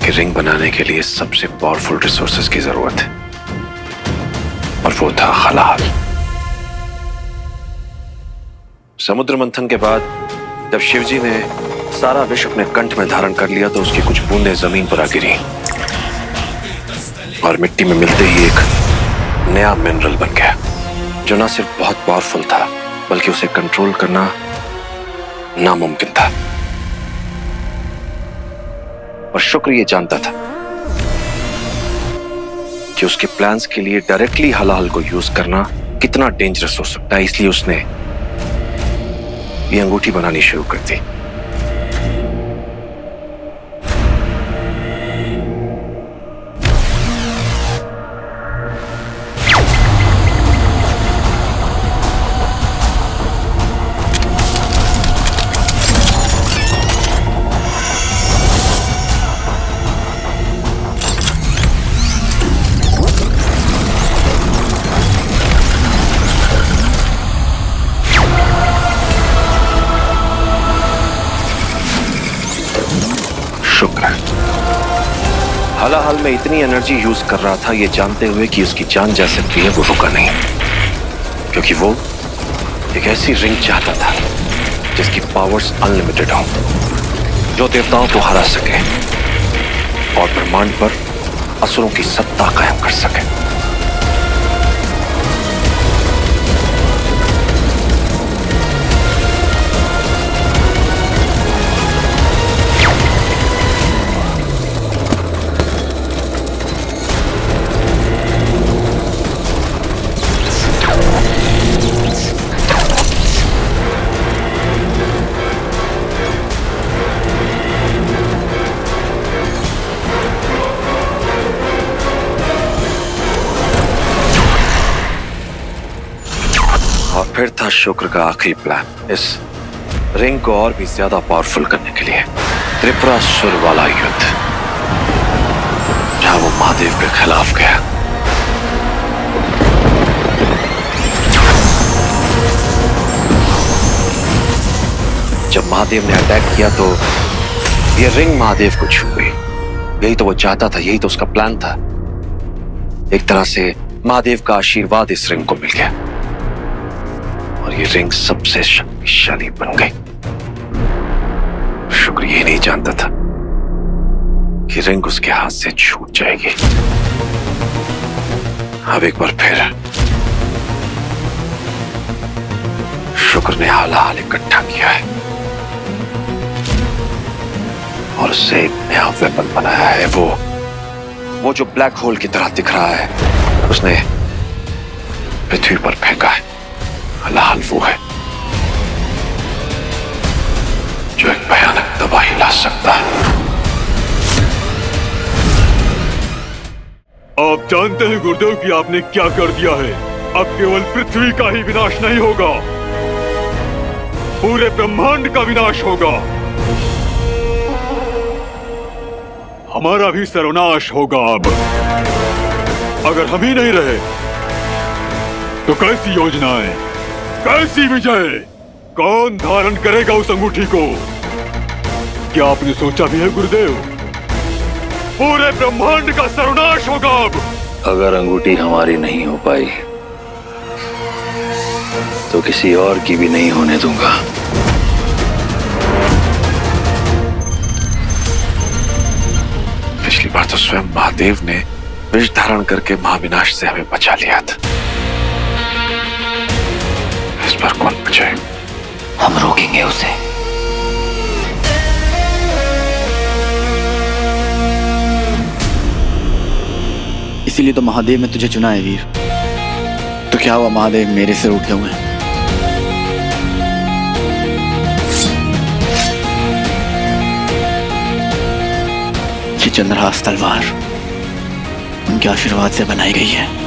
कि रिंग बनाने के लिए सबसे पावरफुल रिसोर्सेज की जरूरत है, और वो था हलाल। समुद्र मंथन के बाद जब शिवजी ने सारा विष अपने कंठ में धारण कर लिया, तो उसकी कुछ बूंदें जमीन पर आ गिरी, और मिट्टी में मिलते ही एक नया मिनरल बन गया, जो ना सिर्फ बहुत पावरफुल था, बल्कि उसे कंट्रोल करना नामुमकिन था। और शुक्र ये जानता था कि उसके प्लान्स के लिए डायरेक्टली हलाल को यूज करना कितना डेंजरस हो सकता है, इसलिए उसने ये अंगूठी बनानी शुरू कर दी। हाल में इतनी एनर्जी यूज कर रहा था, ये जानते हुए कि उसकी जान जा सकती है, वो रुका नहीं, क्योंकि वो एक ऐसी रिंग चाहता था जिसकी पावर्स अनलिमिटेड हो, जो देवताओं को हरा सके और ब्रह्मांड पर असुरों की सत्ता कायम कर सके। फिर था शुक्र का आखिरी प्लान, इस रिंग को और भी ज्यादा पावरफुल करने के लिए त्रिपुरासुर वाला युद्ध, जहां वो महादेव के खिलाफ गया। महादेव ने अटैक किया तो ये रिंग महादेव को छू गई। यही तो वो चाहता था, यही तो उसका प्लान था। एक तरह से महादेव का आशीर्वाद इस रिंग को मिल गया और ये रिंग सबसे शक्तिशाली बन गई। शुक्र ये नहीं जानता था कि रिंग उसके हाथ से छूट जाएगी। अब एक बार फिर शुक्र ने हाल इकट्ठा किया है और उससे एक नया वेपन बनाया है। वो जो ब्लैक होल की तरह दिख रहा है उसने पृथ्वी पर फेंका है। हाल वो है जो एक भयानक तबाही ला सकता है। आप जानते हैं गुरुदेव कि आपने क्या कर दिया है। अब केवल पृथ्वी का ही विनाश नहीं होगा, पूरे ब्रह्मांड का विनाश होगा। हमारा भी सर्वनाश होगा। अब अगर हम ही नहीं रहे तो कैसी योजनाएं, कैसी विजय, कौन धारण करेगा उस अंगूठी को? क्या आपने सोचा भी है गुरुदेव? पूरे ब्रह्मांड का सर्वनाश होगा। अब अगर अंगूठी हमारी नहीं हो पाई तो किसी और की भी नहीं होने दूंगा। पिछली बार तो स्वयं महादेव ने विष धारण करके महाविनाश से हमें बचा लिया था। इस बार कौन बचाए? हम रोकेंगे उसे। इसीलिए तो महादेव ने तुझे चुना है वीर। तो क्या हुआ, महादेव मेरे से उठे हुए हैं। ये चंद्रहास तलवार उनके आशीर्वाद से बनाई गई है।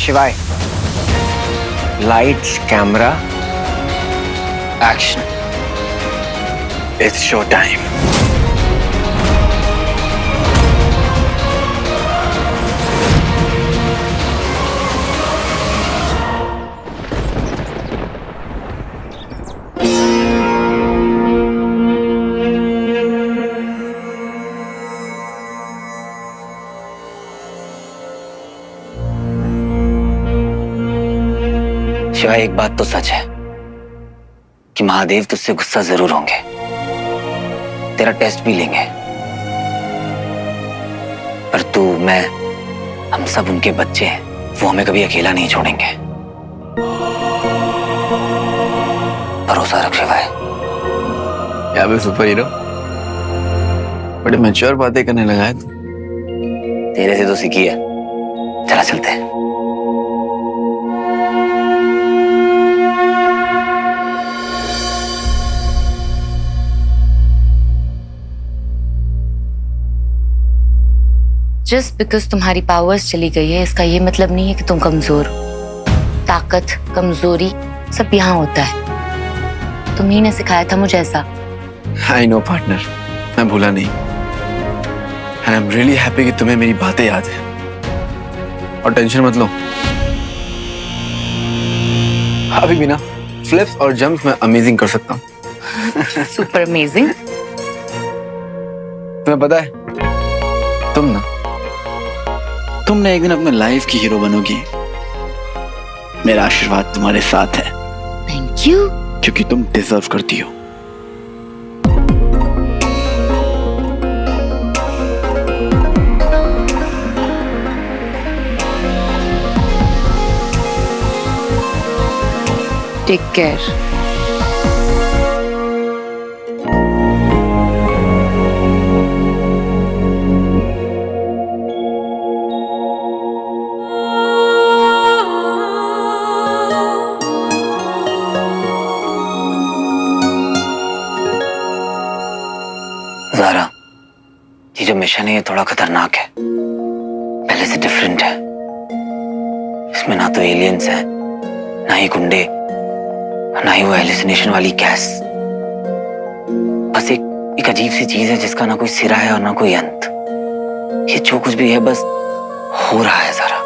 शिवाय, lights, camera, action. It's show time. शिवाय, एक बात तो सच है कि महादेव तुझसे गुस्सा जरूर होंगे, तेरा टेस्ट भी लेंगे, पर तू, मैं, हम सब उनके बच्चे हैं। वो हमें कभी अकेला नहीं छोड़ेंगे। भरोसा रख शिवाय। क्या बे सुपर हीरो, बड़े मैच्योर बातें करने लगा है तू। तेरे से तो सीखी है। चला चलते हैं। जस्ट बिकॉज तुम्हारी पावर्स चली गई है इसका ये मतलब नहीं है कि तुम कमजोर हो। ताकत, कमजोरी सब यहाँ होता है। तुम्ही ने सिखाया था मुझे ऐसा। आई नो पार्टनर, मैं भूला नहीं। And I am really happy कि तुम्हें मेरी बातें याद है। और टेंशन मत लो, अभी भी ना फ्लिप्स और जंप्स मैं अमेजिंग कर सकता हूँ। Super amazing. तुम्हें पता है, तुमने एक दिन अपने लाइफ की हीरो बनोगी। मेरा आशीर्वाद तुम्हारे साथ है। Thank you. क्योंकि तुम डिजर्व करती हो। Take care. ज़ारा, ये जो मिशन है ये थोड़ा खतरनाक है, पहले से डिफरेंट है। इसमें ना तो एलियंस हैं, ना ही गुंडे, ना ही वो हेलुसिनेशन वाली गैस। बस एक अजीब सी चीज है जिसका ना कोई सिरा है और ना कोई अंत। ये जो कुछ भी है बस हो रहा है ज़ारा।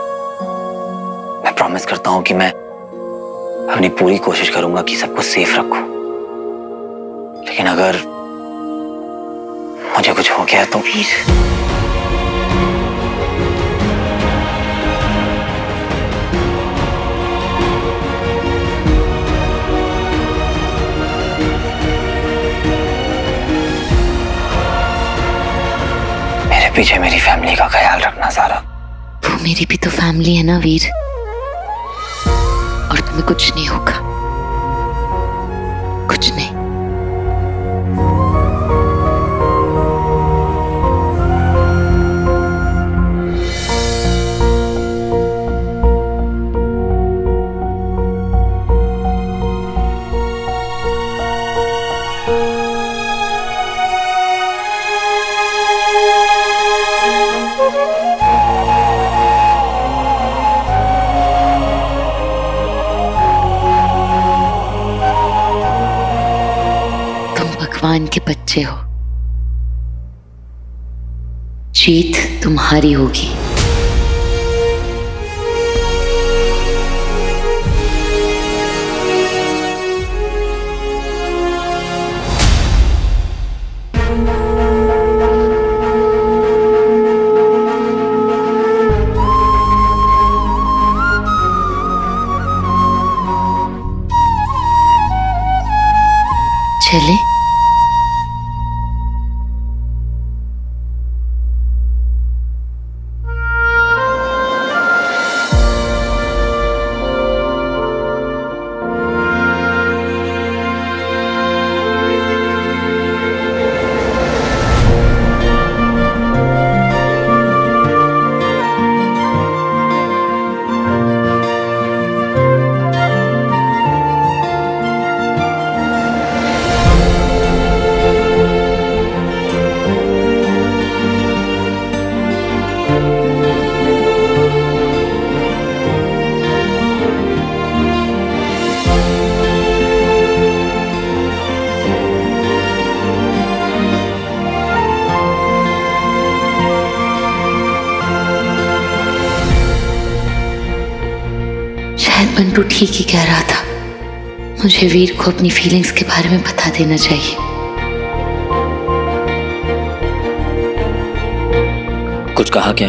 मैं प्रॉमिस करता हूं कि मैं अपनी पूरी कोशिश करूंगा कि सबको सेफ रखूं, लेकिन अगर मुझे कुछ हो गया तो वीर, मेरे पीछे मेरी फैमिली का ख्याल रखना ज़ारा। वो मेरी भी तो फैमिली है ना वीर, और तुम्हें कुछ नहीं होगा, कुछ नहीं। भगवान के बच्चे हो, जीत तुम्हारी होगी। चले? बंटू ठीक ही कह रहा था, मुझे वीर को अपनी फीलिंग्स के बारे में बता देना चाहिए। कुछ कहा क्या?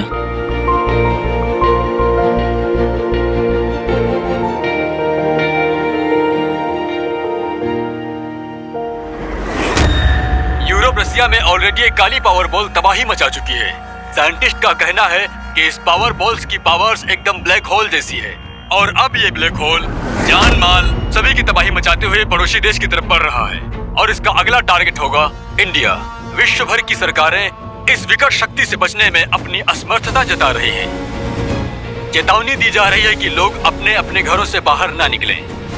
यूरोप रसिया में ऑलरेडी एक काली पावर बॉल तबाही मचा चुकी है। साइंटिस्ट का कहना है कि इस पावर बॉल्स की पावर्स एकदम ब्लैक होल जैसी है, और अब ये ब्लैक होल जान माल सभी की तबाही मचाते हुए पड़ोसी देश की तरफ बढ़ रहा है, और इसका अगला टारगेट होगा इंडिया। विश्व भर की सरकारें इस विकट शक्ति से बचने में अपनी असमर्थता जता रही हैं। चेतावनी दी जा रही है कि लोग अपने अपने घरों से बाहर ना निकलें।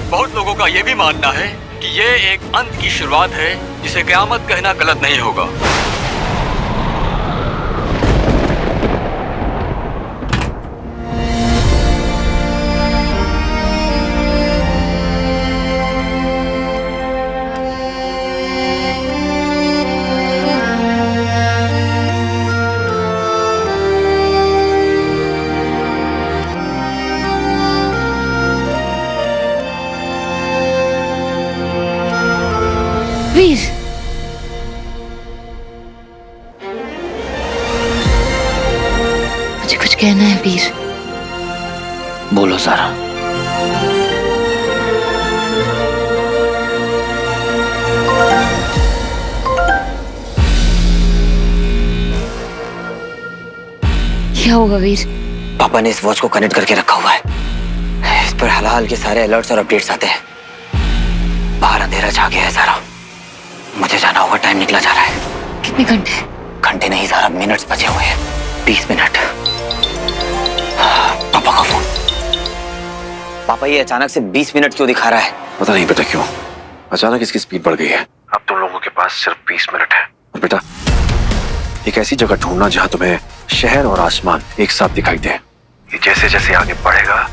बहुत लोगों का यह भी मानना है कि ये एक अंत की शुरुआत है, जिसे क़यामत कहना गलत नहीं होगा। वीर, मुझे कुछ कहना है वीर। बोलो ज़ारा। क्या होगा वीर? पापा ने इस वॉच को कनेक्ट करके रखा हुआ है। इस पर हाल के सारे अलर्ट्स और अपडेट्स आते हैं। बाहर अंधेरा छा गया है सारा, मुझे जाना होगा, टाइम निकला जा रहा है। कितने घंटे? घंटे नहीं सारा, मिनट्स बचे हुए हैं, 20 मिनट। पापा का फोन। पापा ये अचानक से 20 मिनट क्यों दिखा रहा है? पता नहीं बेटा क्यों अचानक इसकी स्पीड बढ़ गई है। अब तुम लोगों के पास सिर्फ 20 मिनट है। और बेटा एक ऐसी जगह ढूंढना जहां तुम्हें शहर और आसमान एक साथ दिखाई दे। ये जैसे जैसे आगे बढ़ेगा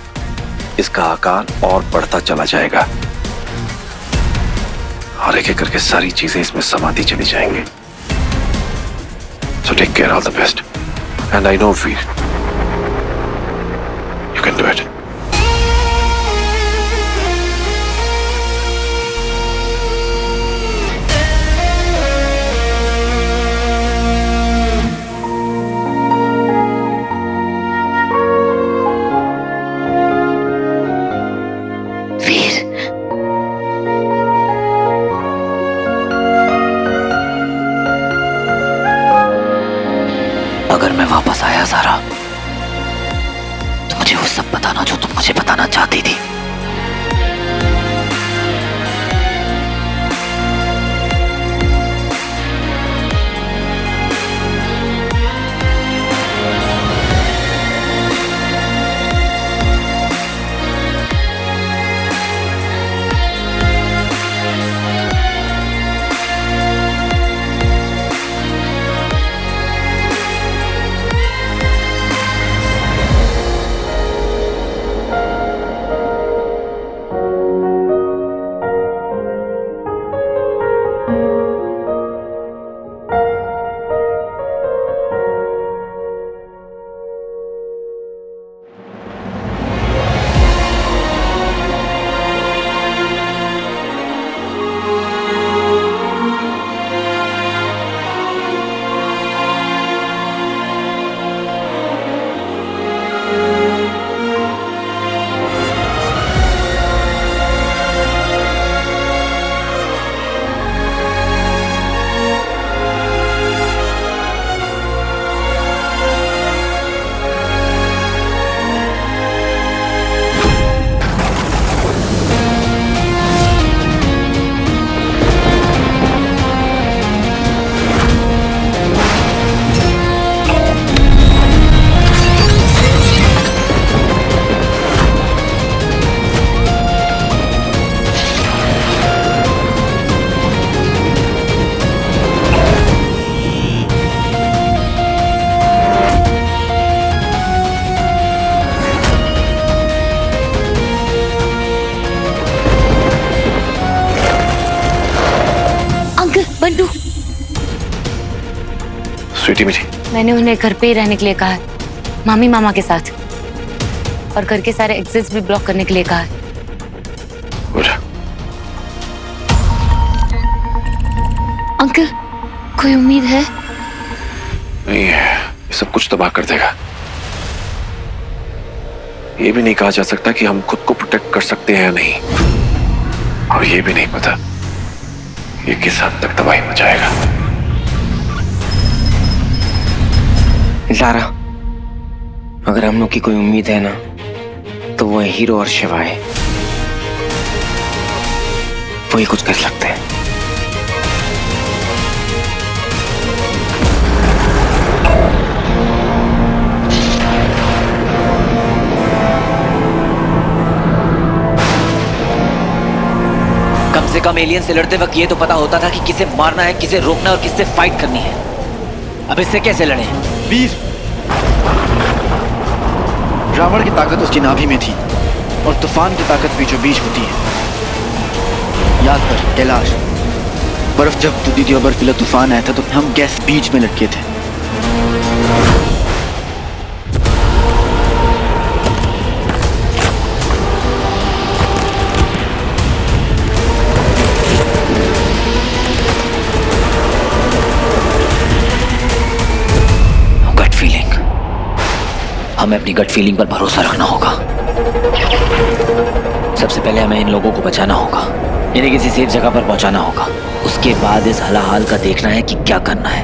इसका आकार और बढ़ता चला जाएगा और एक एक करके सारी चीजें इसमें समाती चली जाएंगी। So take care, all the best. And I know, Veer, you can do it. अगर मैं वापस आया सारा तो मुझे वो सब बताना जो तुम मुझे बताना चाहती थी। बंटू, स्वीटी मीठी, मैंने उन्हें घर पे ही रहने के लिए कहा है, मामी मामा के साथ, और घर के सारे एग्जिट्स भी ब्लॉक करने के लिए कहा है। गुड। अंकल, कोई उम्मीद है? नहीं है, ये सब कुछ तबाह कर देगा। ये भी नहीं कहा जा सकता कि हम खुद को प्रोटेक्ट कर सकते हैं या नहीं, और ये भी नहीं पता ये किस हद तक तबाही मचाएगा। ज़ारा, अगर हम लोग की कोई उम्मीद है ना तो वो है हीरो और शिवा है। वो ही कुछ कर सकते हैं। कम से कम एलियन से लड़ते वक्त ये तो पता होता था कि किसे मारना है, किसे रोकना है और किससे फाइट करनी है। अब इससे कैसे लड़े? वीर, रावण की ताकत उसकी नाभि में थी और तूफान की ताकत बीचों बीच होती है। याद कर कैलाश, बर्फ जब टूटी थी और बर्फीला तूफान आया था तो हम गैस बीच में लटके थे। हमें अपनी गट फीलिंग पर भरोसा रखना होगा। सबसे पहले हमें इन लोगों को बचाना होगा, इन्हें किसी सेफ जगह पर पहुंचाना होगा। उसके बाद इस हलाहाल का देखना है कि क्या करना है।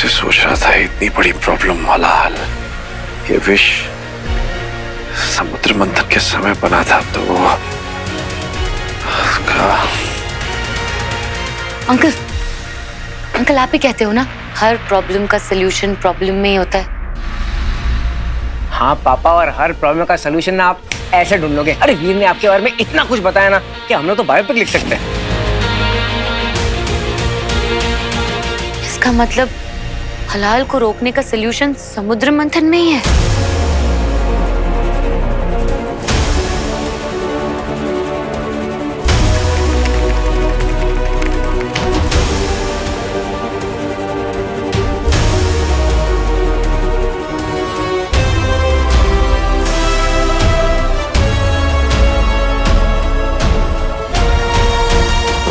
से सोच रहा था इतनी बड़ी प्रॉब्लम वाला हल ये विश समुद्र मंथन के समय बना था तो अंकल अंकल आप ही कहते हो ना हर प्रॉब्लम का सलूशन प्रॉब्लम में ही होता है। हाँ पापा, और हर प्रॉब्लम का सलूशन ना आप ऐसे ढूंढ लोगे। अरे वीर ने आपके बारे में इतना कुछ बताया ना कि हम लोग तो बायोपिक लिख सकते हैं। इसका मतलब हलाल को रोकने का सलूशन समुद्र मंथन में ही है।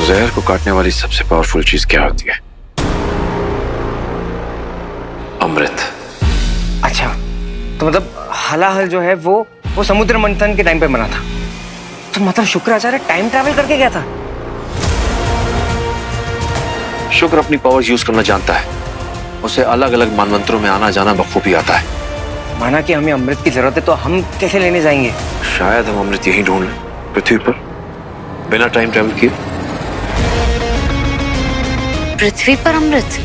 जहर को काटने वाली सबसे पावरफुल चीज क्या होती है? अमृत। अच्छा, तो मतलब हलाहल जो है वो समुद्र मंथन के टाइम पे बना था। तो मतलब शुक्राचार्य टाइम ट्रैवल करके गया था। शुक्र अपनी पावर्स यूज करना जानता है, उसे अलग अलग मानवंतरों में आना जाना बखूबी आता है। माना कि हमें अमृत की जरूरत है तो हम कैसे लेने जाएंगे? शायद हम अमृत यहीं ढूंढ लें, पृथ्वी पर, बिना टाइम ट्रैवल किए। पृथ्वी पर अमृत?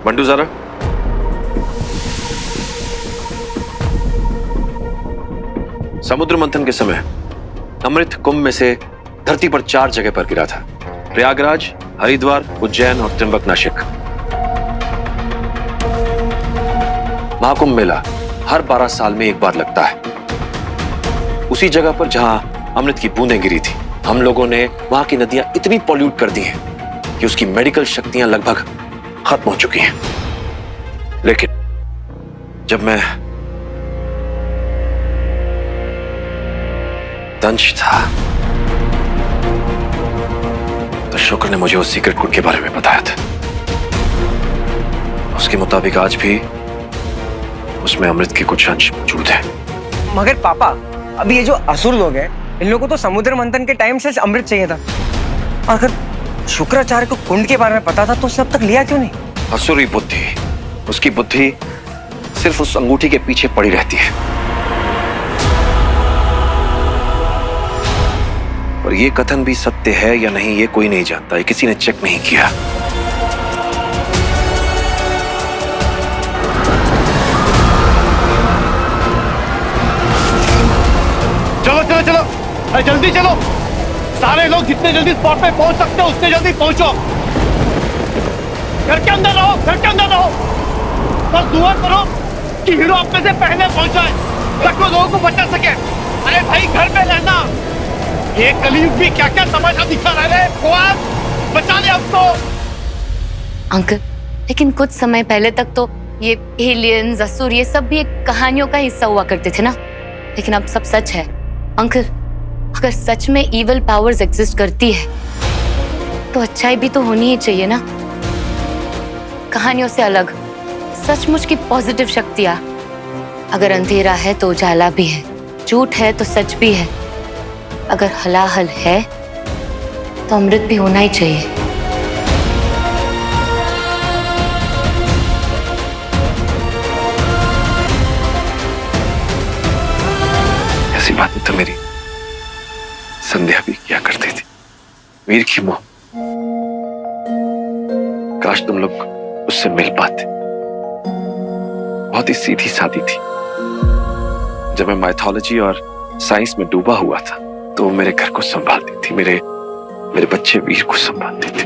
बंडू जरा समुद्र मंथन के समय अमृत कुंभ में से धरती पर 4 जगह पर गिरा था। प्रयागराज, हरिद्वार, उज्जैन और त्र्यंबकनाशिक। महाकुंभ मेला हर 12 साल में एक बार लगता है। उसी जगह पर जहां अमृत की बूंदें गिरी थी, हम लोगों ने वहां की नदियां इतनी पॉल्यूट कर दी हैं कि उसकी मेडिकल शक्तियां लगभग खत्म हो चुकी हैं। लेकिन जब मैं दंश था तो शुक्र ने मुझे उस सीक्रेट कोड के बारे में बताया था। उसके मुताबिक आज भी उसमें अमृत के कुछ अंश मौजूद है। मगर पापा, अभी ये जो असुर लोग हैं, इन लोगों को तो समुद्र मंथन के टाइम से अमृत चाहिए था। और अगर शुक्राचार्य को कुंड के बारे में पता था तो उसने अब तक लिया क्यों नहीं? असुरी बुद्धि, उसकी बुद्धि सिर्फ उस अंगूठी के पीछे पड़ी रहती है। और ये कथन भी सत्य है या नहीं ये कोई नहीं जानता, ये किसी ने चेक नहीं किया। चलो चलो चलो, अरे जल्दी चलो, सारे लोग जितने जल्दी स्पॉट पे पहुंच सकते हो उतने जल्दी पहुंचो। घर के अंदर रहो, घर के अंदर रहो, बस दुआ करो कि हीरो अपने से पहले पहुंच जाए ताकि लोगों को बचा सके। अरे भाई घर में रहना, ये कलयुग भी क्या क्या तमाशा दिखा रहा है। भगवान बचा ले हमको। अंकल, लेकिन कुछ समय पहले तक तो ये एलियंस, असुर, ये सब भी एक कहानियों का हिस्सा हुआ करते थे ना। लेकिन अब सब सच है। अंकल, अगर सच में इविल पावर्स एग्जिस्ट करती है तो अच्छाई भी तो होनी ही चाहिए ना। कहानियों से अलग सचमुच की पॉजिटिव शक्तियां। अगर अंधेरा है तो उजाला भी है, झूठ है तो सच भी है। अगर हलाहल है तो अमृत भी होना ही चाहिए। ऐसी बातें तो मेरी संध्या भी किया करती थी। वीर की मोह, काश तुम लोग उससे मिल पाते। बहुत ही सीधी सादी थी। जब मैं माइथोलॉजी और साइंस में डूबा हुआ था तो वो मेरे घर को संभालती थी, मेरे बच्चे वीर को संभालती थी।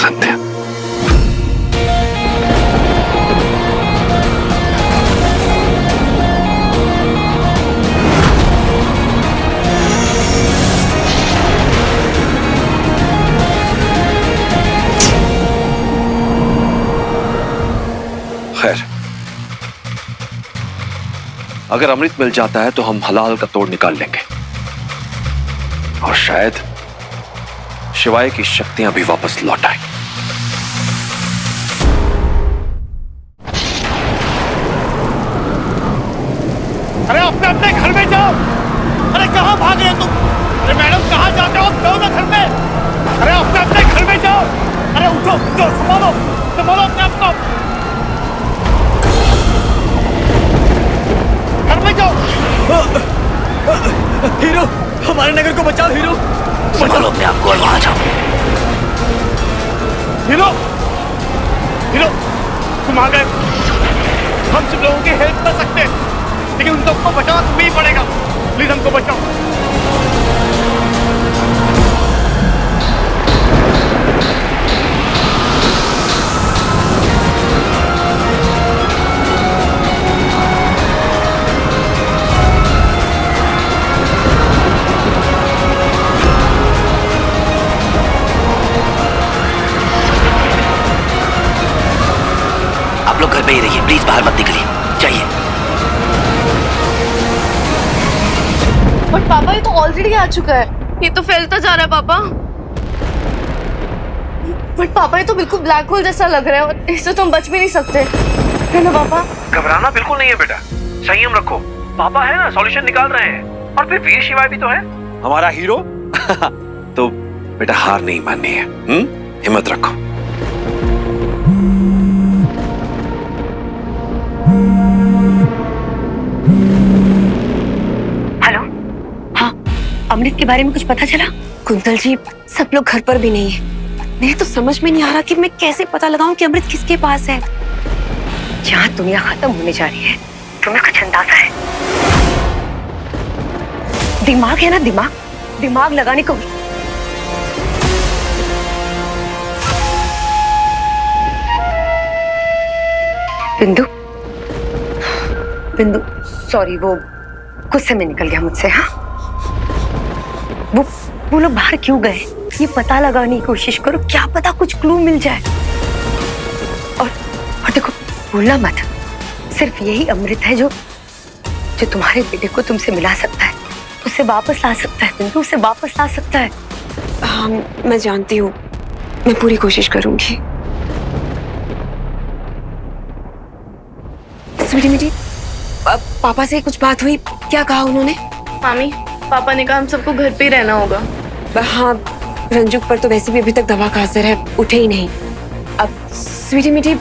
संध्या, खैर, अगर अमृत मिल जाता है तो हम हलाल का तोड़ निकाल लेंगे और शायद शिवाय की शक्तियां भी वापस लौट आएंगी। अरे अपने अपने घर में जाओ। अरे कहाँ भाग रहे हो तुम? अरे मैडम कहाँ जाते हो? जाओ ना घर में। अरे अपने अपने घर में जाओ। अरे उठो उठो, संभालो संभालो अपने आप को। घर में जाओ। हीरो, हमारे नगर को बचाओ हीरो। संभालो अपने आप को और वहां जाओ। हीरो हीरो, तुम आ गए। हम सब लोगों की हेल्प कर सकते हैं, लेकिन उन सबको बचाना तुम्हें ही पड़ेगा। प्लीज हमको बचाओ। आप लोग घर पे ही रहिए, प्लीज बाहर मत निकलिए। जाइए। बट पापा ये तो ऑलरेडी आ चुका है, ये तो फैलता जा रहा है पापा। बट पापा ये तो बिल्कुल ब्लैक होल जैसा लग रहा है और इससे तो हम बच भी नहीं सकते, है ना पापा? घबराना बिल्कुल नहीं है बेटा, संयम रखो। पापा है ना, सॉल्यूशन निकाल रहे हैं। और फिर वीर शिवाय भी तो है, हमारा हीरो। तो बेटा हार नहीं माननी है, हिम्मत रखो। हेलो, हाँ, अमृत के बारे में कुछ पता चला? कुंतल जी, सब लोग घर पर भी नहीं है। मेरे तो समझ में नहीं आ रहा कि मैं कैसे पता लगाऊं कि अमृत किसके पास है। जहाँ दुनिया खत्म होने जा रही है, तुम्हें कुछ अंदाजा है? दिमाग है ना, दिमाग लगाने को। बिंदु, सॉरी, वो गुस्से में निकल गया मुझसे। हाँ, वो लोग बाहर क्यों गए, ये पता लगाने की कोशिश करो, क्या पता कुछ क्लू मिल जाए। और देखो, भूलना मत, सिर्फ यही अमृत है जो तुम्हारे बेटे को तुमसे मिला सकता है, उसे वापस ला सकता है। बिंदु, उसे वापस ला सकता है। हाँ, मैं जानती हूँ, मैं पूरी कोशिश करूंगी। स्वीटी मिटी, पापा से कुछ बात हुई? क्या कहा उन्होंने? मामी, पापा ने कहा हम सबको घर पे ही रहना होगा। हाँ, रंजू पर तो वैसे भी अभी तक दवा का असर है, उठे ही नहीं। अब स्वीटी मिटी,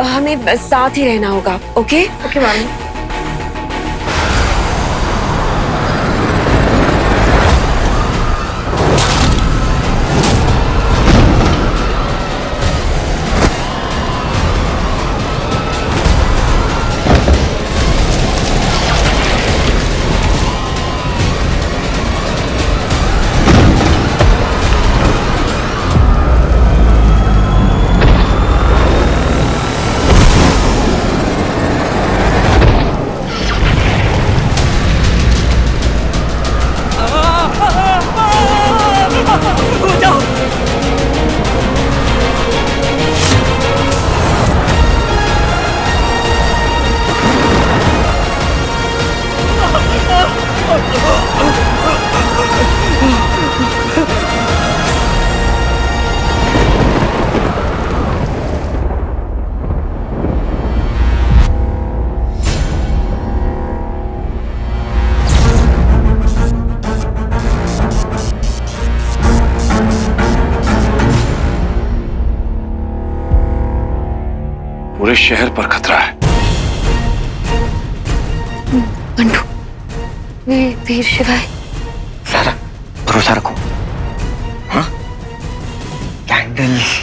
हमें साथ ही रहना होगा। ओके ओके मामी। पूरे शहर पर खतरा है। बंटू, वीर शिवाय। सारा भरोसा रखो। हाँ, कैंडल्स।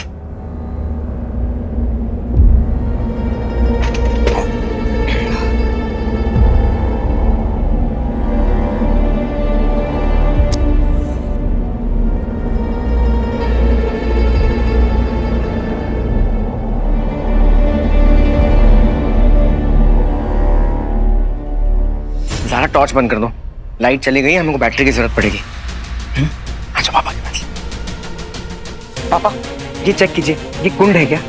सारा टॉर्च बंद कर दो, लाइट चली गई, हमको बैटरी की जरूरत पड़ेगी। अच्छा पापा के पास। पापा, ये चेक कीजिए, ये कुंड है क्या?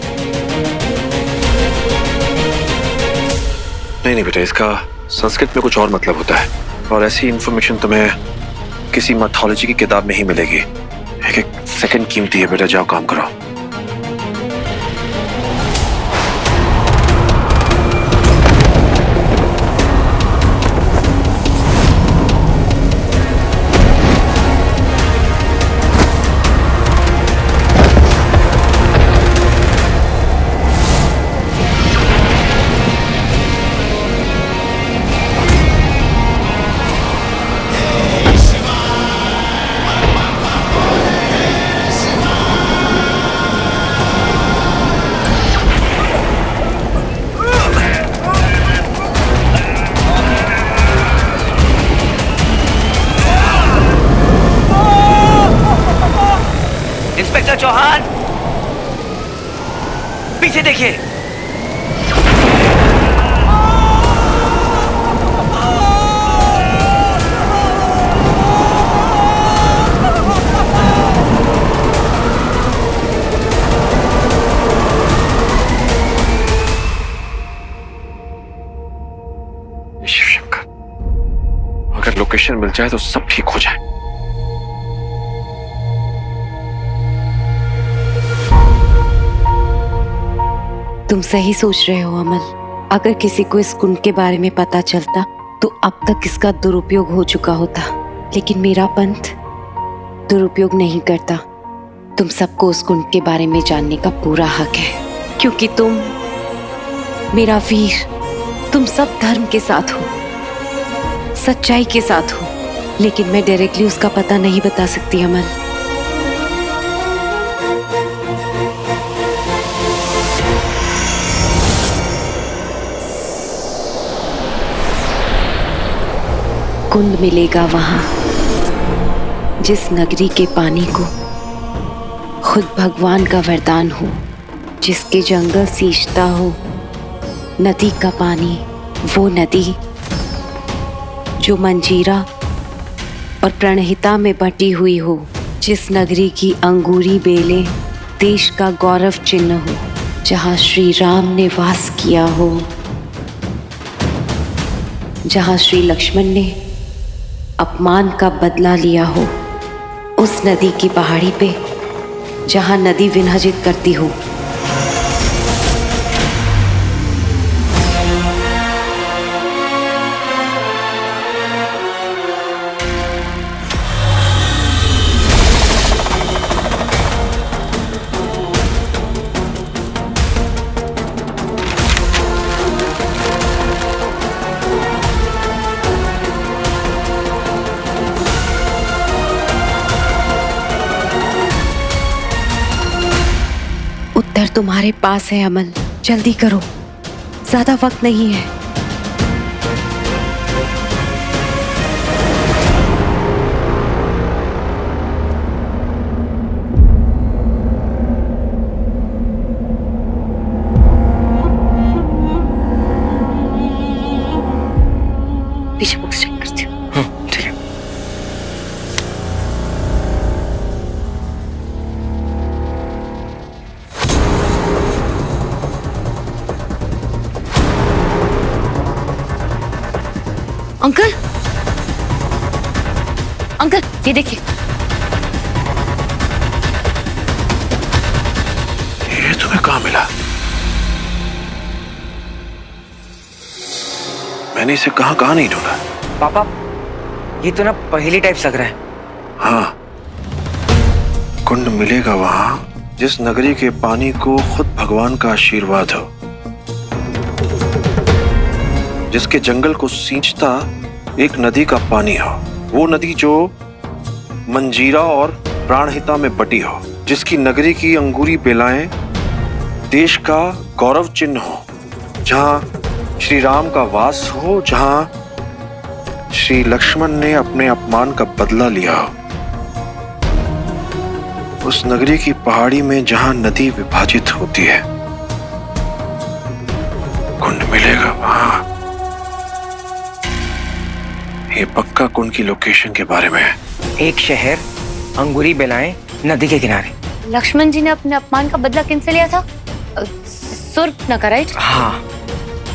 नहीं बेटा, इसका संस्कृत में कुछ और मतलब होता है, और ऐसी इंफॉर्मेशन तुम्हें किसी मैथोलॉजी की किताब में ही मिलेगी। एक एक सेकंड कीमती है बेटा, जाओ काम करो। इंस्पेक्टर चौहान, पीछे देखिए। शिव शंकर, अगर लोकेशन मिल जाए तो सब ठीक हो जाए। तुम सही सोच रहे हो अमल। अगर किसी को इस कुंड के बारे में पता चलता तो अब तक इसका दुरुपयोग हो चुका होता, लेकिन मेरा पंथ दुरुपयोग नहीं करता। तुम सबको उस कुंड के बारे में जानने का पूरा हक है, क्योंकि तुम मेरा वीर, तुम सब धर्म के साथ हो, सच्चाई के साथ हो, लेकिन मैं डायरेक्टली उसका पता नहीं बता सकती अमल। कुंड मिलेगा वहां जिस नगरी के पानी को खुद भगवान का वरदान हो, जिसके जंगल सींचता हो नदी का पानी, वो नदी जो मंजीरा और प्रणहिता में बटी हुई हो, जिस नगरी की अंगूरी बेलें देश का गौरव चिन्ह हो, जहां श्री राम ने वास किया हो, जहां श्री लक्ष्मण ने अपमान का बदला लिया हो, उस नदी की पहाड़ी पे जहां नदी विभाजित करती हो। उत्तर तुम्हारे पास है अमल, जल्दी करो, ज्यादा वक्त नहीं है। पीछे बुक्स चेक करती हूँ। ठीक है। अंकल, अंकल ये देखिए। ये तुम्हें कहाँ मिला? मैंने इसे कहाँ नहीं ढूंढा। पापा, ये तो ना पहेली टाइप्स लग रहा है। हाँ, कुंड मिलेगा वहां जिस नगरी के पानी को खुद भगवान का आशीर्वाद हो, जिसके जंगल को सींचता एक नदी का पानी हो, वो नदी जो मंजीरा और प्राणहिता में बटी हो, जिसकी नगरी की अंगूरी बेलाएं देश का गौरव चिन्ह हो, जहां श्री राम का वास हो, जहां श्री लक्ष्मण ने अपने अपमान का बदला लिया हो, उस नगरी की पहाड़ी में जहां नदी विभाजित होती है। कुंड मिलेगा वहां। ये पक्का कुंड की लोकेशन के बारे में है। एक शहर, अंगूरी बेलाएं, नदी के किनारे। लक्ष्मण जी ने अपने अपमान का बदला किनसे लिया था? सुर्पनखा, राइट? हाँ।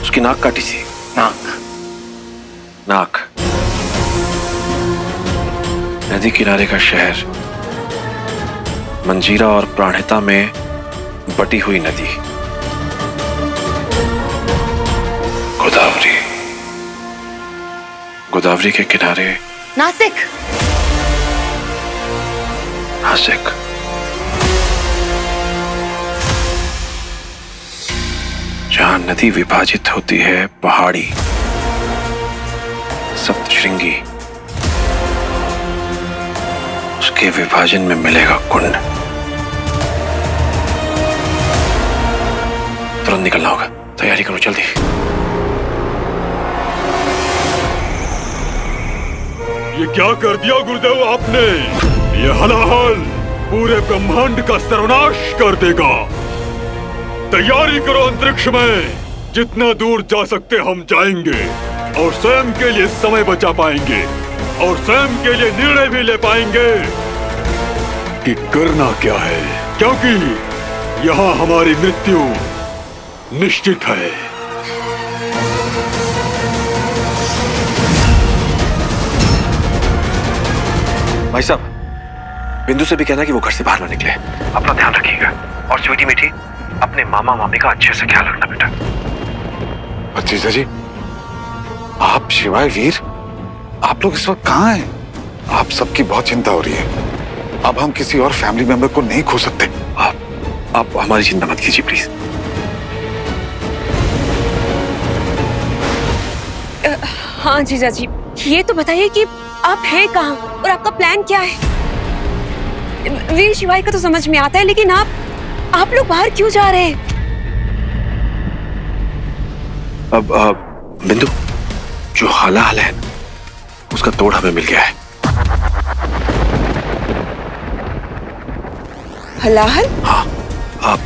उसकी नाक काटी थी। नाक। नाक, नदी किनारे का शहर, मंजीरा और प्राणहिता में बटी हुई नदी, गोदावरी। गोदावरी के किनारे नासिक। नासिक। जहां नदी विभाजित होती है पहाड़ी, सप्तशृंगी, उसके विभाजन में मिलेगा कुंड। तुरंत निकलना होगा, तैयारी करो जल्दी। ये क्या कर दिया गुरुदेव आपने? ये हलाहल पूरे ब्रह्मांड का सर्वनाश कर देगा। तैयारी करो अंतरिक्ष में, जितना दूर जा सकते हम जाएंगे और स्वयं के लिए समय बचा पाएंगे और स्वयं के लिए निर्णय भी ले पाएंगे कि करना क्या है, क्योंकि यहाँ हमारी मृत्यु निश्चित है। भाई साहब, बिंदु से भी कहना कि वो घर से बाहर ना निकले। अपना ध्यान रखिएगा और स्वीटी मीठी, अपने मामा मामी का अच्छे से ख्याल रखना बेटा। जीजा जी, आप शिवाय वीर, आप लोग इस वक्त कहाँ हैं? आप सबकी बहुत चिंता हो रही है। अब हम किसी और फैमिली मेंबर को नहीं खो सकते। आप हमारी चिंता मत कीजिए प्लीज। हाँ जीजा जी, ये तो बताइए कि आप हैं कहाँ और आपका प्लान क्या है? वीर शिवाय का तो समझ में आता है, लेकिन आप लोग बाहर क्यों जा रहे हैं? अब बिंदु, जो हलाहल है उसका तोड़ हमें मिल गया है। हलाहल? हाँ, अब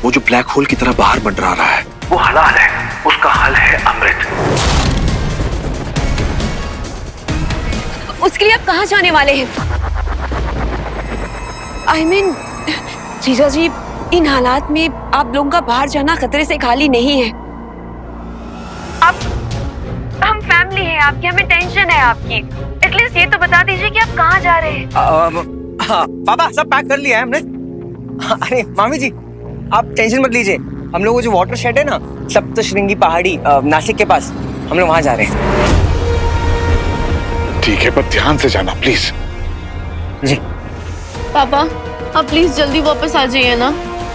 वो जो ब्लैक होल की तरह बाहर मंडरा रहा है, वो हलाहल है। उसका हल है अमृत। उसके लिए आप कहाँ जाने वाले हैं? I mean, जीजा जी, इन हालात में आप लोगों का बाहर जाना खतरे से खाली नहीं है। हम फैमिली हैं आपकी, हमें टेंशन है आपकी। एटलीस्ट ये तो बता दीजिए कि आप कहाँ जा रहे हैं। पापा सब पैक कर लिया है हमने। अरे मामी जी, आप टेंशन मत लीजिए। हम लोग वो जो वाटर शेड है ना, सप्तशृंगी पहाड़ी नासिक के पास, हम लोग वहां जा रहे हैं। ठीक है, पर ध्यान से जाना प्लीज। जी पापा, आप प्लीज जल्दी वापस आ जाइए ना,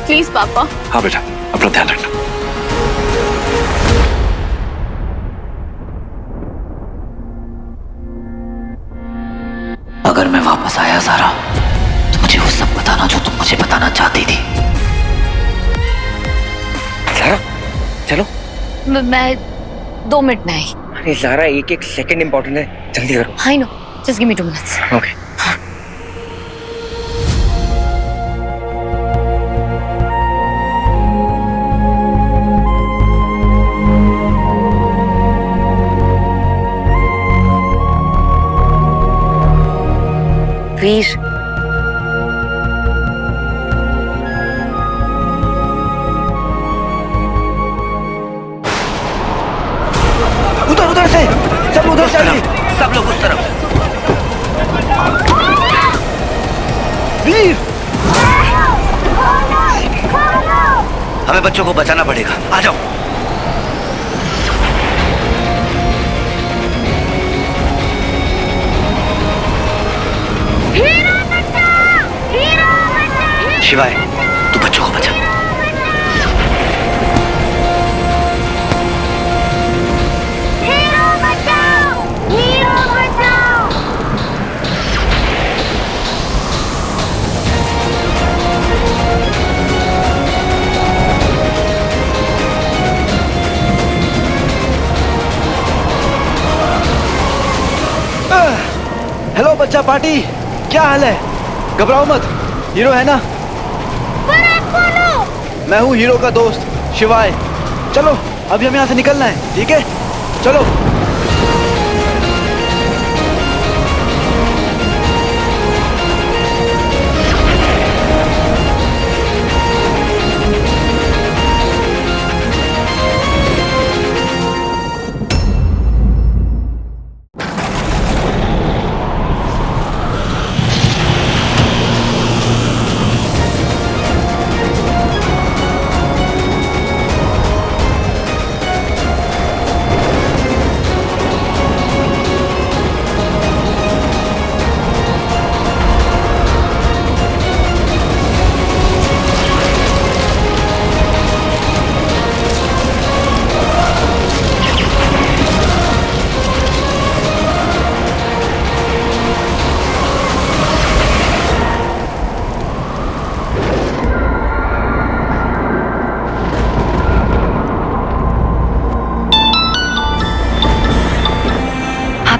प्लीज पापा। हाँ बेटा, अपना ध्यान रखना। अगर मैं वापस आया ज़ारा, तो मुझे वो सब बताना जो तुम मुझे बताना चाहती थी। ज़ारा, चलो। मैं 2 मिनट में आई। अरे ज़ारा, एक सेकंड इम्पोर्टेंट है, जल्दी करो। I know, just give me 2 minutes. Okay. वीर, उधर से सब उधर से आइए। सब लोग उस तरफ। वीर, हमें बच्चों को बचाना पड़ेगा, आ जाओ। शिवाय, तू बच्चों को बचा। हेलो बच्चा पार्टी, क्या हाल है? घबराओ मत, हीरो है ना? मैं हूँ हीरो का दोस्त शिवाय। चलो अभी हमें यहाँ से निकलना है, ठीक है? चलो।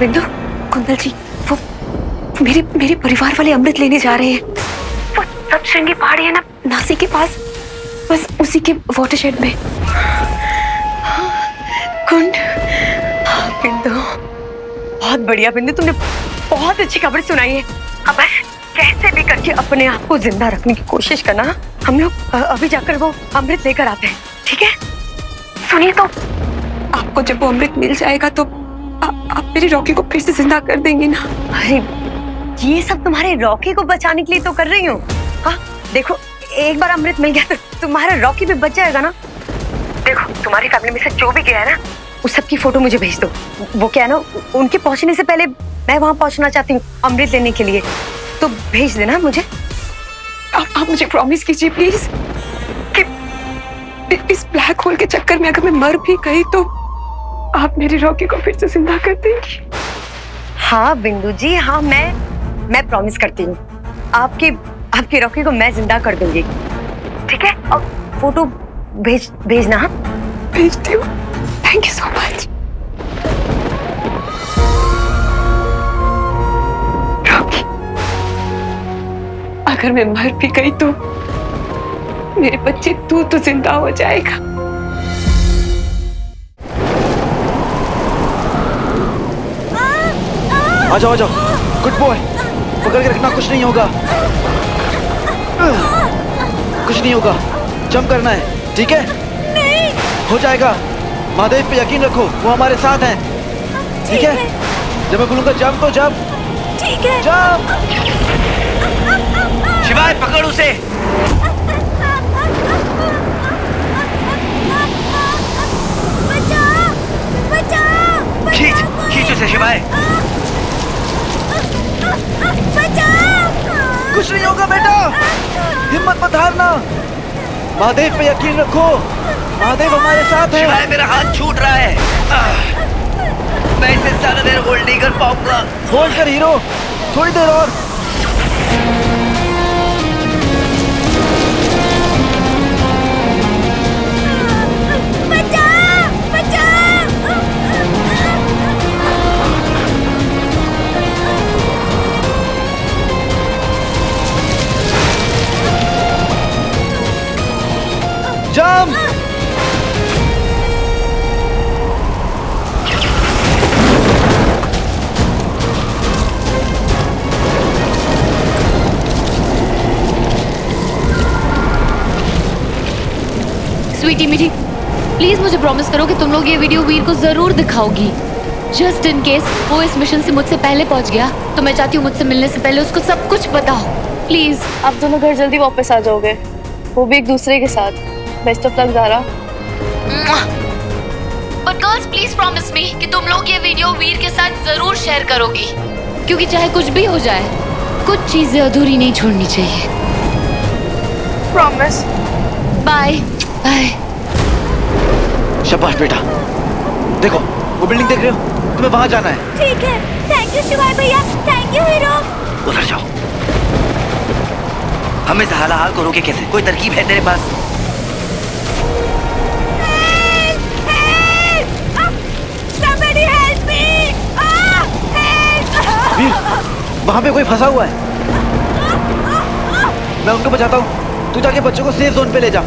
बिंदु, कुंदल जी, वो मेरे परिवार वाले अमृत लेने जा रहे हैं। वो सप्तशृंगी पहाड़ी है ना नासिक के पास, बस उसी के वाटरशेड में। कुंड। बिंदु, बहुत बढ़िया बिंदु, तुमने बहुत अच्छी खबर सुनाई है। अब बस कैसे भी करके अपने आप को जिंदा रखने की कोशिश करना। हम लोग अभी जाकर वो अमृत लेकर आते हैं, ठीक है? सुनिए तो, आपको जब वो अमृत मिल जाएगा तो आप मेरे रॉकी को फिर से जिंदा कर देंगे ना? अरे ये सब तुम्हारे रॉकी को बचाने के लिए तो कर रही हूँ। हाँ देखो, एक बार अमृत मिल गया तो तुम्हारा रॉकी भी बच जाएगा ना। देखो, तुम्हारी फैमिली में से जो भी गया है ना, उस सबकी फोटो मुझे भेज दो। वो क्या है ना, उनके पहुंचने से पहले मैं वहां पहुंचना चाहती हूँ अमृत लेने के लिए, तो भेज देना मुझे। आप मुझे प्रॉमिस कीजिए प्लीज कि इस ब्लैक होल के चक्कर में अगर मैं मर भी गई तो आप मेरे रॉकी को फिर से जिंदा कर देंगी। हाँ बिंदु जी, हाँ, मैं प्रॉमिस करती हूँ, आपके रॉकी को मैं जिंदा कर दूंगी, ठीक है? और फोटो भेजना। हाँ, भेजती हूँ। Thank you so much. Rocky, अगर मैं मर भी गई तो मेरे बच्चे तू तो जिंदा हो जाएगा। आ जाओ, गुड बॉय, पकड़ के रखना, कुछ नहीं होगा, कुछ नहीं होगा, जंप करना है, ठीक है? नहीं। हो जाएगा, महादेव पे यकीन रखो, वो हमारे साथ हैं, ठीक है? जब मैं बोलूंगा जंप तो जंप, ठीक है? जंप। शिवाय, पकड़ उसे। खींच उसे शिवाय। कुछ नहीं होगा बेटा, हिम्मत मत हारना, महादेव पे यकीन रखो, महादेव हमारे साथ है। शिवाय, मेरा हाथ छूट रहा है, मैं इसे ज्यादा देर होल्ड नहीं कर पाऊंगा। होल्ड कर हीरो, थोड़ी देर और। जंप। स्वीटी मीठी, प्लीज मुझे प्रॉमिस करो कि तुम लोग ये वीडियो वीर को जरूर दिखाओगी। जस्ट इन केस वो इस मिशन से मुझसे पहले पहुंच गया तो मैं चाहती हूँ मुझसे मिलने से पहले उसको सब कुछ पता हो। प्लीज। आप दोनों घर जल्दी वापस आ जाओगे, वो भी एक दूसरे के साथ। Best of luck Zara. But girls, please promise me कि तुम लोग ये वीडियो वीर के साथ जरूर शेयर करोगी, क्योंकि चाहे कुछ भी हो जाए, कुछ चीजें अधूरी नहीं छोड़नी चाहिए। प्रॉमिस। Bye bye. शाबाश बेटा, देखो वो बिल्डिंग देख रहे हो, तुम्हें वहां जाना है। ठीक है, थैंक यू शिवाय भैया, थैंक यू हीरो। उधर जाओ। हमें इस हाल को रोके कैसे? कोई तरकीब है तेरे पास? वीर, वहां पे कोई फंसा हुआ है, मैं उनको बचाता हूँ, तू जाके बच्चों को सेफ जोन पे ले जा।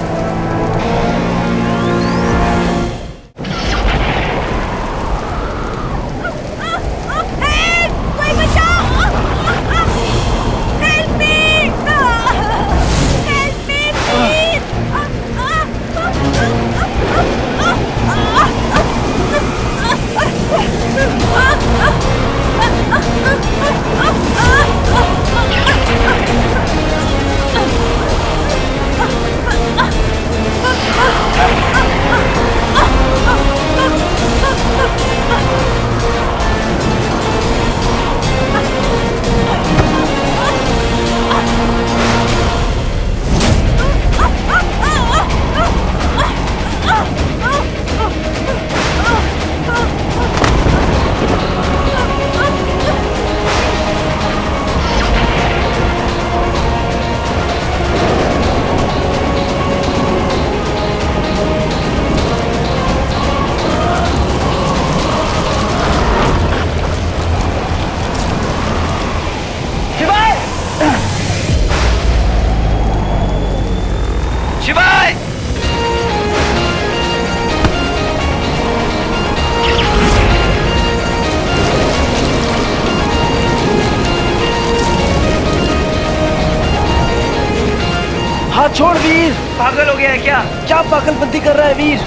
वीर पागल हो गया है क्या? क्या पागलपंती कर रहा है वीर?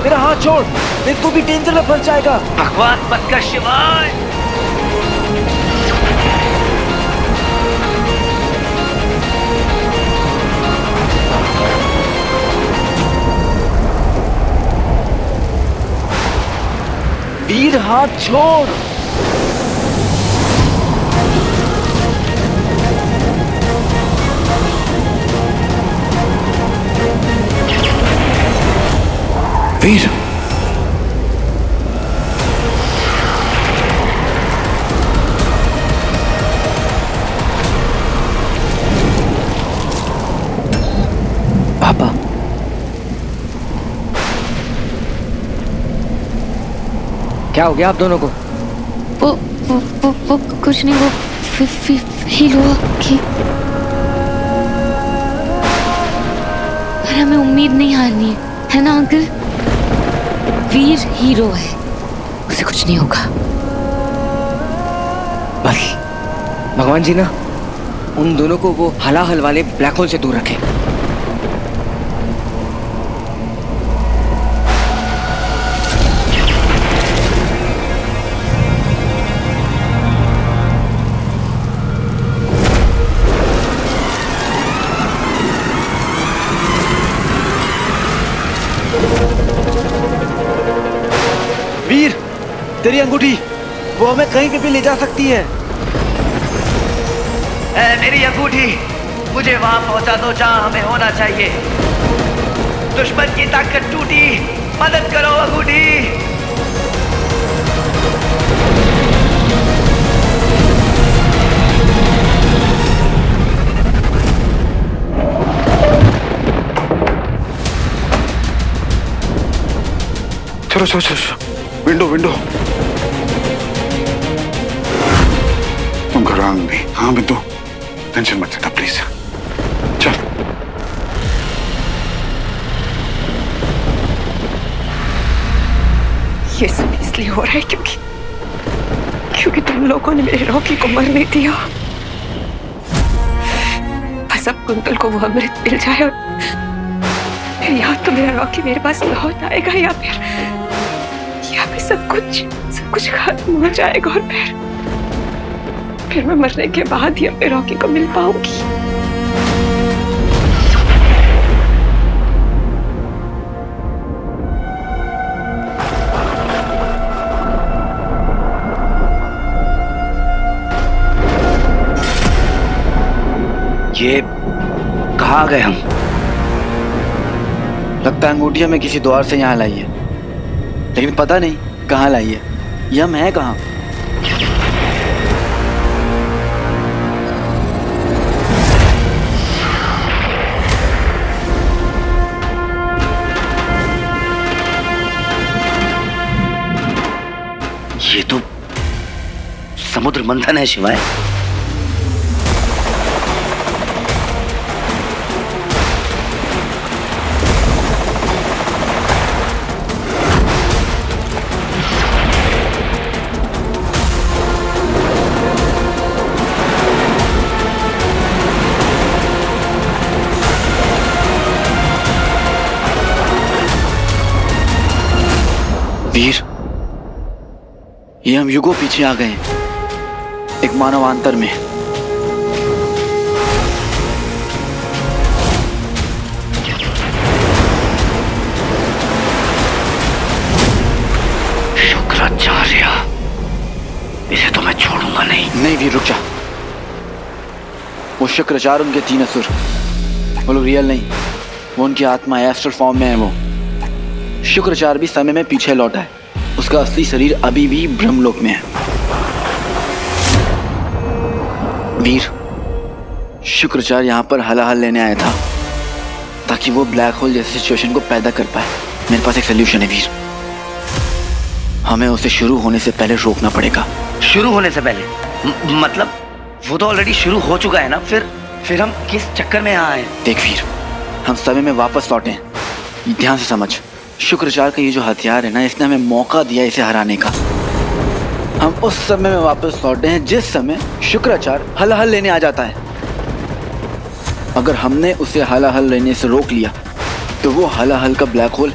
मेरा हाथ छोड़, देख तू भी डेंजर में फंस जाएगा। बकवास मत कर शिवाय। वीर हाथ छोड़। वीर पापा क्या हो गया आप दोनों को? वो कुछ नहीं, वो फील हुआ कि पर हमें उम्मीद नहीं हारनी है ना अंकल? वीर हीरो है, उसे कुछ नहीं होगा। बस भगवान जी ना उन दोनों को वो हलाहल वाले ब्लैक होल से दूर रखे। वीर तेरी अंगूठी वो हमें कहीं पे भी ले जा सकती है। मेरी अंगूठी मुझे वहां पहुंचा दो जहां हमें होना चाहिए। दुश्मन की ताकत टूटी, मदद करो अंगूठी। चलो चलो चलो, विंडो विंडो। तुम घबराओ नहीं। हाँ बिंदु, टेंशन मत लेना प्लीज। चल ये सब इसलिए हो रहा है क्योंकि तुम लोगों ने मेरे रॉकी को मरने दिया। बस अब कुंतल को वो अमृत मिल जाए और फिर या तो मेरा रॉकी मेरे पास लौट आएगा या फिर सब कुछ खत्म हो जाएगा और फिर मैं मरने के बाद ही अपने रॉकी को मिल पाऊंगी। ये कहाँ गए हम? लगता है अंगूठी हमें किसी द्वार से यहाँ लाई है, लेकिन पता नहीं कहाँ लाई है। ये हम हैं कहाँ? ये तो समुद्र मंथन है शिवाय। वीर, ये हम युगों पीछे आ गए हैं, एक मानवांतर में। शुक्राचार्य, इसे तो मैं छोड़ूंगा नहीं। नहीं वीर, रुक जा। वो शुक्राचार्य उनके 3 असुर, वो लोग रियल नहीं, वो उनकी आत्मा एस्ट्रल फॉर्म में है। वो शुक्राचार्य भी समय में पीछे लौटा है, उसका असली शरीर अभी भी ब्रह्मलोक में है। वीर, शुक्राचार्य यहाँ पर हलाहल लेने आया था ताकि वो ब्लैक होल जैसी सिचुएशन को पैदा कर पाए। मेरे पास एक सोल्यूशन है वीर, हमें उसे शुरू होने से पहले रोकना पड़ेगा। शुरू होने से पहले? मतलब वो तो ऑलरेडी शुरू हो चुका है ना, फिर हम किस चक्कर में यहाँ आए? देख वीर, हम समय में वापस लौटे, ध्यान से समझ। शुक्राचार्य का ये जो हथियार है ना, इसने हमें मौका दिया इसे हराने का। हम उस समय में वापस लौटे हैं जिस समय शुक्राचार्य हलाहल लेने आ जाता है। अगर हमने उसे हलाहल लेने से रोक लिया तो वो हलाहल का ब्लैक होल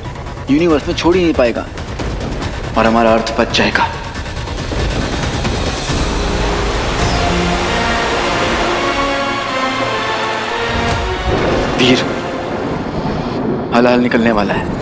यूनिवर्स में छोड़ ही नहीं पाएगा और हमारा अर्थ बच जाएगा। वीर, हलाहल निकलने वाला है।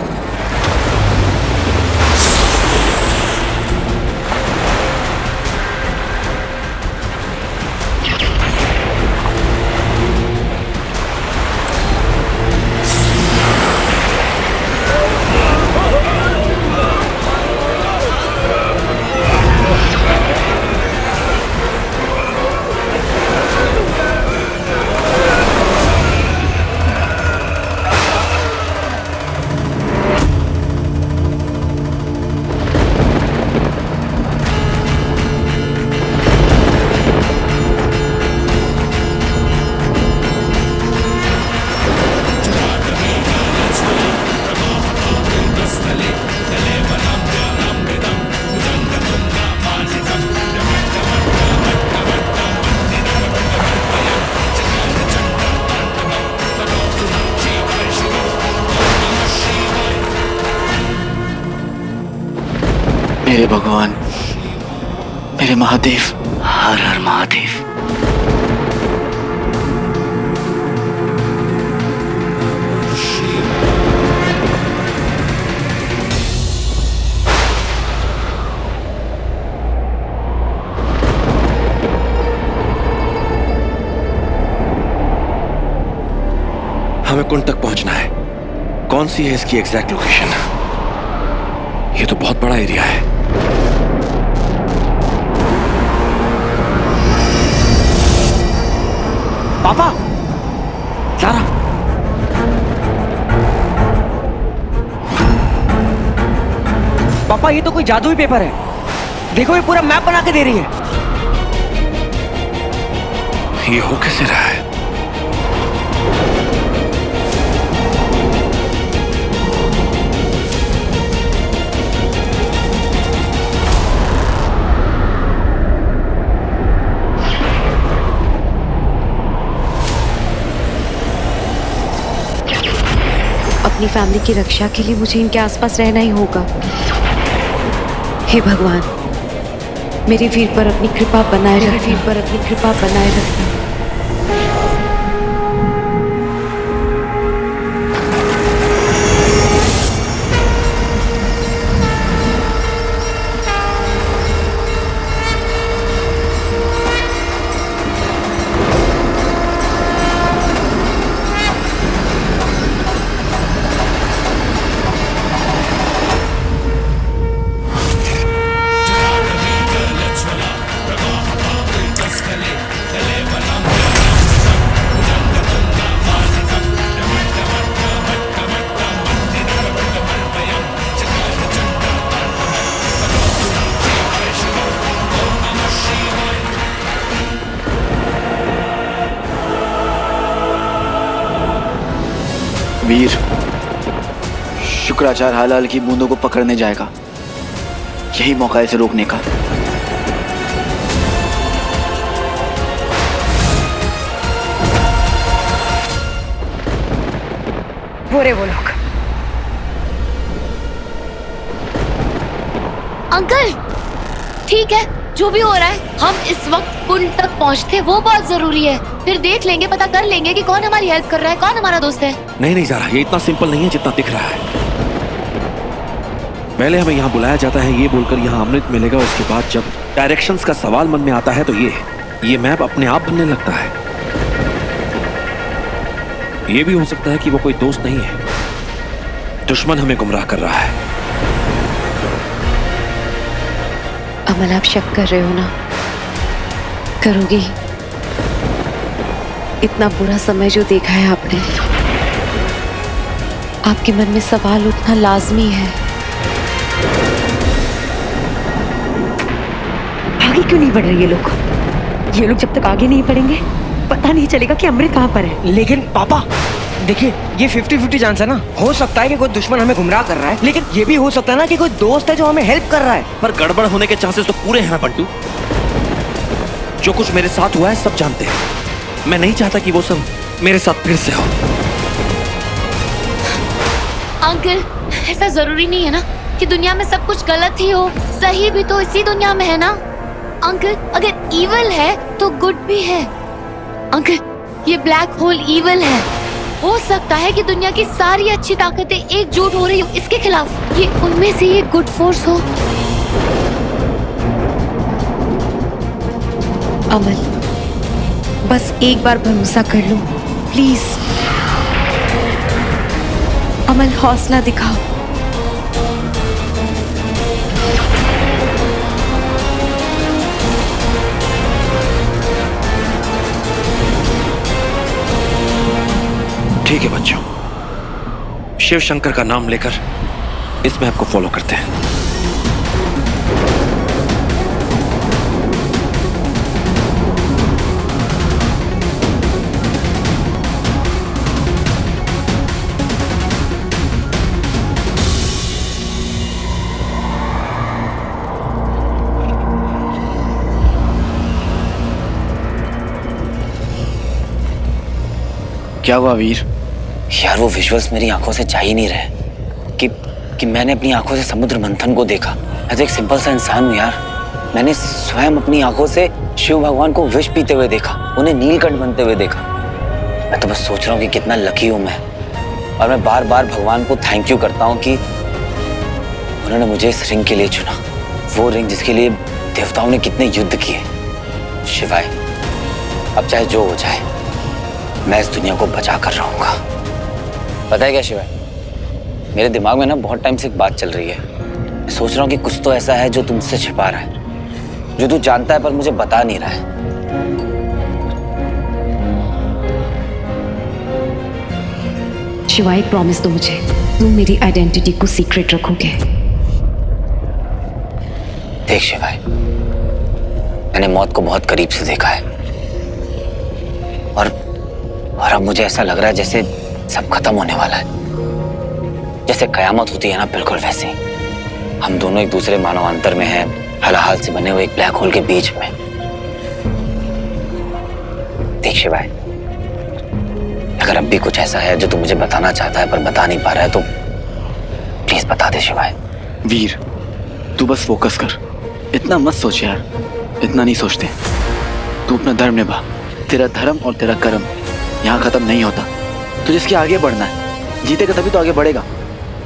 मेरे भगवान, मेरे महादेव, हर हर महादेव। हमें कुंड तक पहुंचना है। कौन सी है इसकी एग्जैक्ट लोकेशन? ये तो बहुत बड़ा एरिया है। पापा, सारा, पापा ये तो कोई जादुई पेपर है। देखो ये पूरा मैप बना के दे रही है। ये हो कैसे रहा है? अपनी फैमिली की रक्षा के लिए मुझे इनके आसपास रहना ही होगा। हे भगवान, मेरे वीर पर अपनी कृपा बनाए रखना, वीर पर अपनी कृपा बनाए रखना। वीर, शुक्राचार्य हलाहल की बूंदों को पकड़ने जाएगा। यही मौका है इसे रोकने का। वो लोग। अंकल, ठीक है, जो भी हो रहा है, हम इस वक्त कुंड तक पहुंचते वो बहुत जरूरी है। फिर देख लेंगे, पता कर लेंगे कि कौन हमारी हेल्प कर रहा है, कौन हमारा दोस्त है। नहीं नहीं ज़ारा, ये इतना सिंपल नहीं है जितना दिख रहा है। पहले हमें यहाँ बुलाया जाता है ये बोलकर यहाँ अमृत मिलेगा, उसके बाद जब डायरेक्शंस का सवाल मन में आता है तो ये मैप अपने आप बनने लगता है। ये भी हो सकता है कि वो कोई दोस्त नहीं है, दुश्मन हमें गुमराह कर रहा है। अमल, आप शक कर रहे हो ना? करोगी? इतना बुरा समय जो देखा है आपने, आपके मन में सवाल उठना लाजमी है। आगे क्यों नहीं बढ़ रहे ये लोग? ये लोग जब तक आगे नहीं बढ़ेंगे पता नहीं चलेगा कि अमृत कहाँ पर है। लेकिन पापा देखिए, ये 50-50 चांस है ना। हो सकता है कि कोई दुश्मन हमें गुमराह कर रहा है, लेकिन ये भी हो सकता है ना कि कोई दोस्त है जो हमें हेल्प कर रहा है। पर गड़बड़ होने के चांसेस तो पूरे हैं ना बंटू। जो कुछ मेरे साथ हुआ है सब जानते हैं। मैं नहीं चाहता कि वो सब मेरे साथ फिर से हो। अंकल, ऐसा जरूरी नहीं है ना कि दुनिया में सब कुछ गलत ही हो, सही भी तो इसी दुनिया में है ना। अंकल, अगर इविल है तो गुड भी है। अंकल, ये ब्लैक होल इविल है। हो सकता है कि दुनिया की सारी अच्छी ताकतें एकजुट हो रही हो इसके खिलाफ, ये उनमें से ये गुड फोर्स हो। अमल, बस एक बार भरोसा कर लो प्लीज। अमल, हौसला दिखाओ। ठीक है बच्चों, शिव शंकर का नाम लेकर इस मैप को फॉलो करते हैं। क्या हुआ वीर? यार वो विजुअल्स मेरी आंखों से जा ही नहीं रहे कि मैंने अपनी आंखों से समुद्र मंथन को देखा। मैं तो एक सिंपल सा इंसान हूँ यार। मैंने स्वयं अपनी आंखों से शिव भगवान को विष पीते हुए देखा, उन्हें नीलकंठ बनते हुए देखा। मैं तो बस सोच रहा हूँ कि कितना लकी हूँ मैं, और मैं बार बार भगवान को थैंक यू करता हूँ कि उन्होंने मुझे इस रिंग के लिए चुना, वो रिंग जिसके लिए देवताओं ने कितने युद्ध किए। शिवाय, अब चाहे जो हो जाए मैं इस दुनिया को बचा कर रहूंगा। पता है क्या शिवाय, मेरे दिमाग में ना बहुत टाइम से एक बात चल रही है। मैं सोच रहा हूँ कि कुछ तो ऐसा है जो तुमसे छिपा रहा है, जो तू जानता है पर मुझे बता नहीं रहा है। शिवाय, प्रॉमिस दो मुझे, तुम मेरी आइडेंटिटी को सीक्रेट रखोगे। देख शिवाय, मैंने मौत को बहुत करीब से देखा है, और अब मुझे ऐसा लग रहा है जैसे सब खत्म होने वाला है। जैसे कयामत होती है ना, बिल्कुल वैसे हम दोनों एक दूसरे मानवांतर में हैं, हलाहाल से बने हुए एक ब्लैक होल के बीच में। देख शिवाय, अगर अब भी कुछ ऐसा है जो तू मुझे बताना चाहता है पर बता नहीं पा रहा है तो प्लीज बता दे शिवाय। वीर, तू बस फोकस कर, इतना मत सोच यार, इतना नहीं सोचते। तू अपना धर्म निभा, तेरा धर्म और तेरा कर्म यहाँ खत्म नहीं होता। तुझे इसके आगे बढ़ना है, जीतेगा तभी तो आगे बढ़ेगा।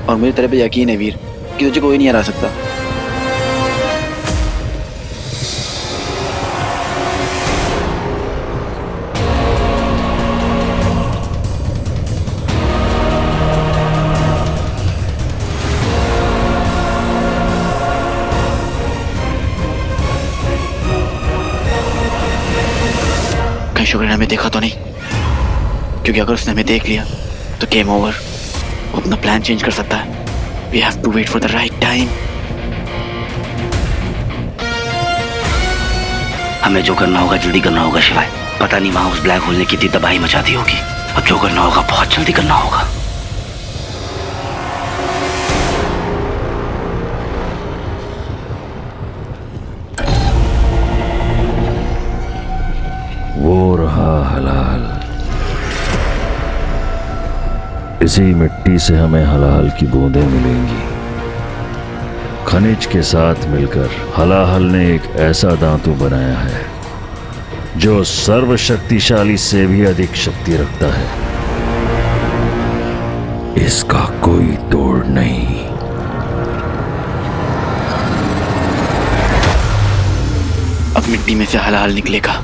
और मुझे तेरे पे यकीन है वीर कि तुझे कोई नहीं हरा सकता। कहीं शुक्र ने हमें देखा तो नहीं, क्योंकि अगर उसने हमें देख लिया तो गेम ओवर। वो अपना प्लान चेंज कर सकता है। We have to wait for the right time. हमें जो करना होगा जल्दी करना होगा शिवाय। पता नहीं वहां उस ब्लैक होल ने कितनी तबाही मचा दी होगी। अब जो करना होगा बहुत जल्दी करना होगा। वो रहा हलाल। इसी मिट्टी से हमें हलाल की बूंदें मिलेंगी। खनिज के साथ मिलकर हलाहल ने एक ऐसा दांतू बनाया है जो सर्वशक्तिशाली से भी अधिक शक्ति रखता है। इसका कोई तोड़ नहीं। अब मिट्टी में से हलाल निकलेगा।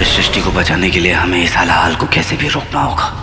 सृष्टि को बचाने के लिए हमें इस हलाल को कैसे भी रोकना होगा।